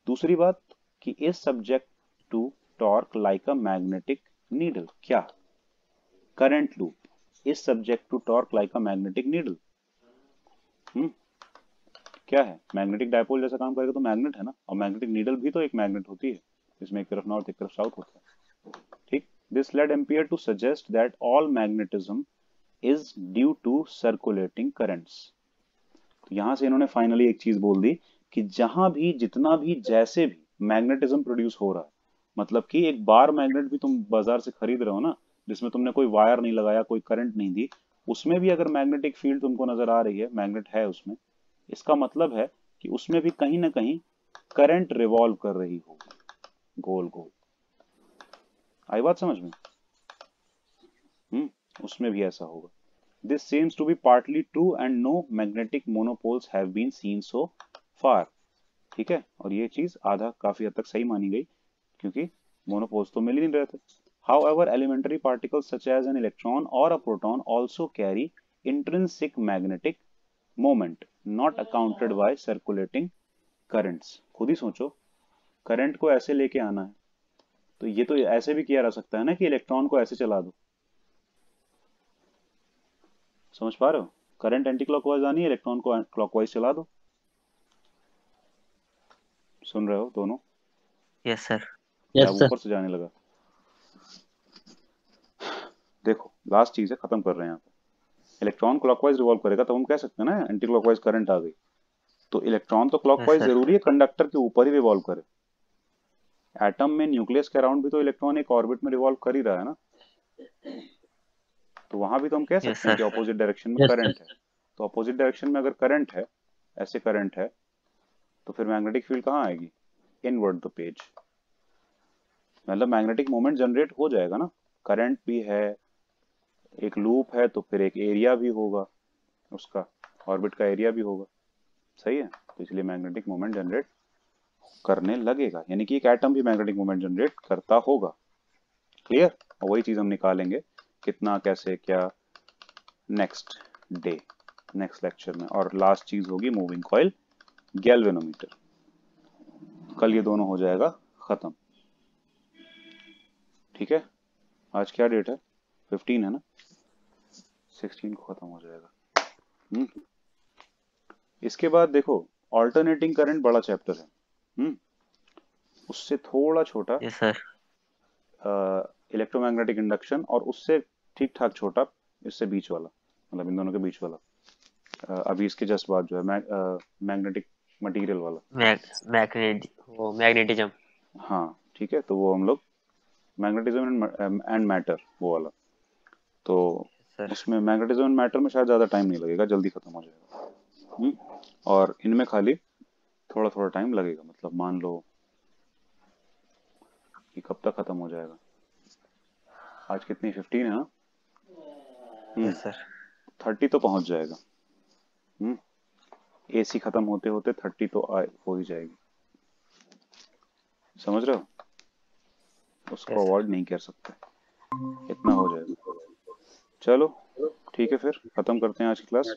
दूसरी बात कि is subject to torque like a magnetic needle. क्या current loop is subject to torque like a magnetic needle? क्या है, मैग्नेटिक डायपोल जैसा काम करेगा तो मैग्नेट है ना, और मैग्नेटिक नीडल भी तो एक मैग्नेट होती है, इसमें एक तरफ नॉर्थ एक तरफ साउथ होता है। ठीक, this led Ampere to suggest that all magnetism is due to circulating currents. तो यहां से इन्होंने फाइनली एक चीज बोल दी कि जहां भी जितना भी जैसे भी मैग्नेटिज्म प्रोड्यूस हो रहा है, मतलब कि एक बार मैग्नेट भी तुम बाजार से खरीद रहे हो ना, जिसमें तुमने कोई वायर नहीं लगाया, कोई करंट नहीं दी, उसमें भी अगर मैग्नेटिक फील्ड तुमको नजर आ रही है, मैग्नेट है उसमें, इसका मतलब है कि उसमें भी कहीं ना कहीं करंट रिवॉल्व कर रही होगी, गोल गोल। आई बात समझ में? उसमें भी ऐसा होगा। This seems to be partly true and no magnetic monopoles have been seen so far। ठीक है, और ये चीज आधा काफी हद तक सही मानी गई, क्योंकि मोनोपोल्स तो मिल ही नहीं रहे थे। However, elementary particles such as an electron or a proton also carry intrinsic magnetic moment not accounted by circulating currents। खुद ही सोचो, करंट को ऐसे लेके आना है तो ये तो ऐसे भी किया जा सकता है ना कि इलेक्ट्रॉन को ऐसे चला दो। समझ पा रहे हो? करंट एंटी क्लॉकवाइज आनी है, इलेक्ट्रॉन को क्लॉकवाइज चला दो। सुन रहे हो दोनों? Yes sir. या यस सर। ऊपर से जाने लगा? देखो, लास्ट चीज है, खत्म कर रहे हैं यहाँ पे। इलेक्ट्रॉन क्लॉकवाइज रिवॉल्व करेगा तो हम कह सकते हैं ना एंटी क्लॉकवाइज करंट आ गई। तो इलेक्ट्रॉन तो यस क्लॉकवाइज सर। जरूरी है कंडक्टर के ऊपर ही रिवॉल्व करे। एटम में न्यूक्लियस के अराउंड भी तो इलेक्ट्रॉन एक ऑर्बिट में रिवॉल्व कर ही रहा है ना, तो वहां भी तो हम कह यस सकते हैं कि सर। ऑपोजिट डायरेक्शन में यस करंट सर। है। तो ऑपोजिट डायरेक्शन में अगर करंट है, ऐसे करंट है, तो फिर मैग्नेटिक फील्ड कहाँ आएगी? Inward the page. मतलब मैग्नेटिक मोमेंट जनरेट हो जाएगा ना, करंट भी है, एक लूप है, तो फिर एक एरिया भी होगा, उसका ऑर्बिट का एरिया भी होगा, सही है। तो इसलिए मैग्नेटिक मोमेंट जनरेट करने लगेगा, यानी कि एक एटम भी मैग्नेटिक मोमेंट जनरेट करता होगा। क्लियर? और वही चीज हम निकालेंगे कितना, कैसे, क्या, नेक्स्ट डे, नेक्स्ट लेक्चर में। और लास्ट चीज होगी मूविंग कॉइल, गैल्वेनोमीटर। कल ये दोनों हो जाएगा खत्म। ठीक है, आज क्या डेट है? 15 है ना, 16 को खत्म हो जाएगा। इसके बाद देखो, ऑल्टरनेटिंग करंट बड़ा चैप्टर है, उससे थोड़ा छोटा यस सर। इलेक्ट्रोमैग्नेटिक इंडक्शन, और उससे ठीक ठाक छोटा इससे बीच वाला, मतलब इन दोनों के बीच वाला, अभी इसके जस्ट बाद जो है मैग्नेटिक मटेरियल वाला। मैग्नेटिज्म। हाँ ठीक है, तो वो हम लोग मैग्नेटिज्म एंड मैटर वो वाला, तो सर। उसमें मैग्नेटिज्म एंड मैटर में शायद ज़्यादा टाइम नहीं लगेगा, जल्दी खत्म हो जाएगा। और इनमें खाली थोड़ा थोड़ा टाइम लगेगा, मतलब मान लो कि कब तक खत्म हो जाएगा। आज कितनी 15 है ना, यस सर। 30 तो पहुंच जाएगा। एसी खत्म होते होते 30 तो हो ही जाएगी। समझ रहे हो? उसको Yes, sir. अवॉइड नहीं कर सकते। इतना हो जाएगा। चलो ठीक है, फिर खत्म करते हैं आज की क्लास।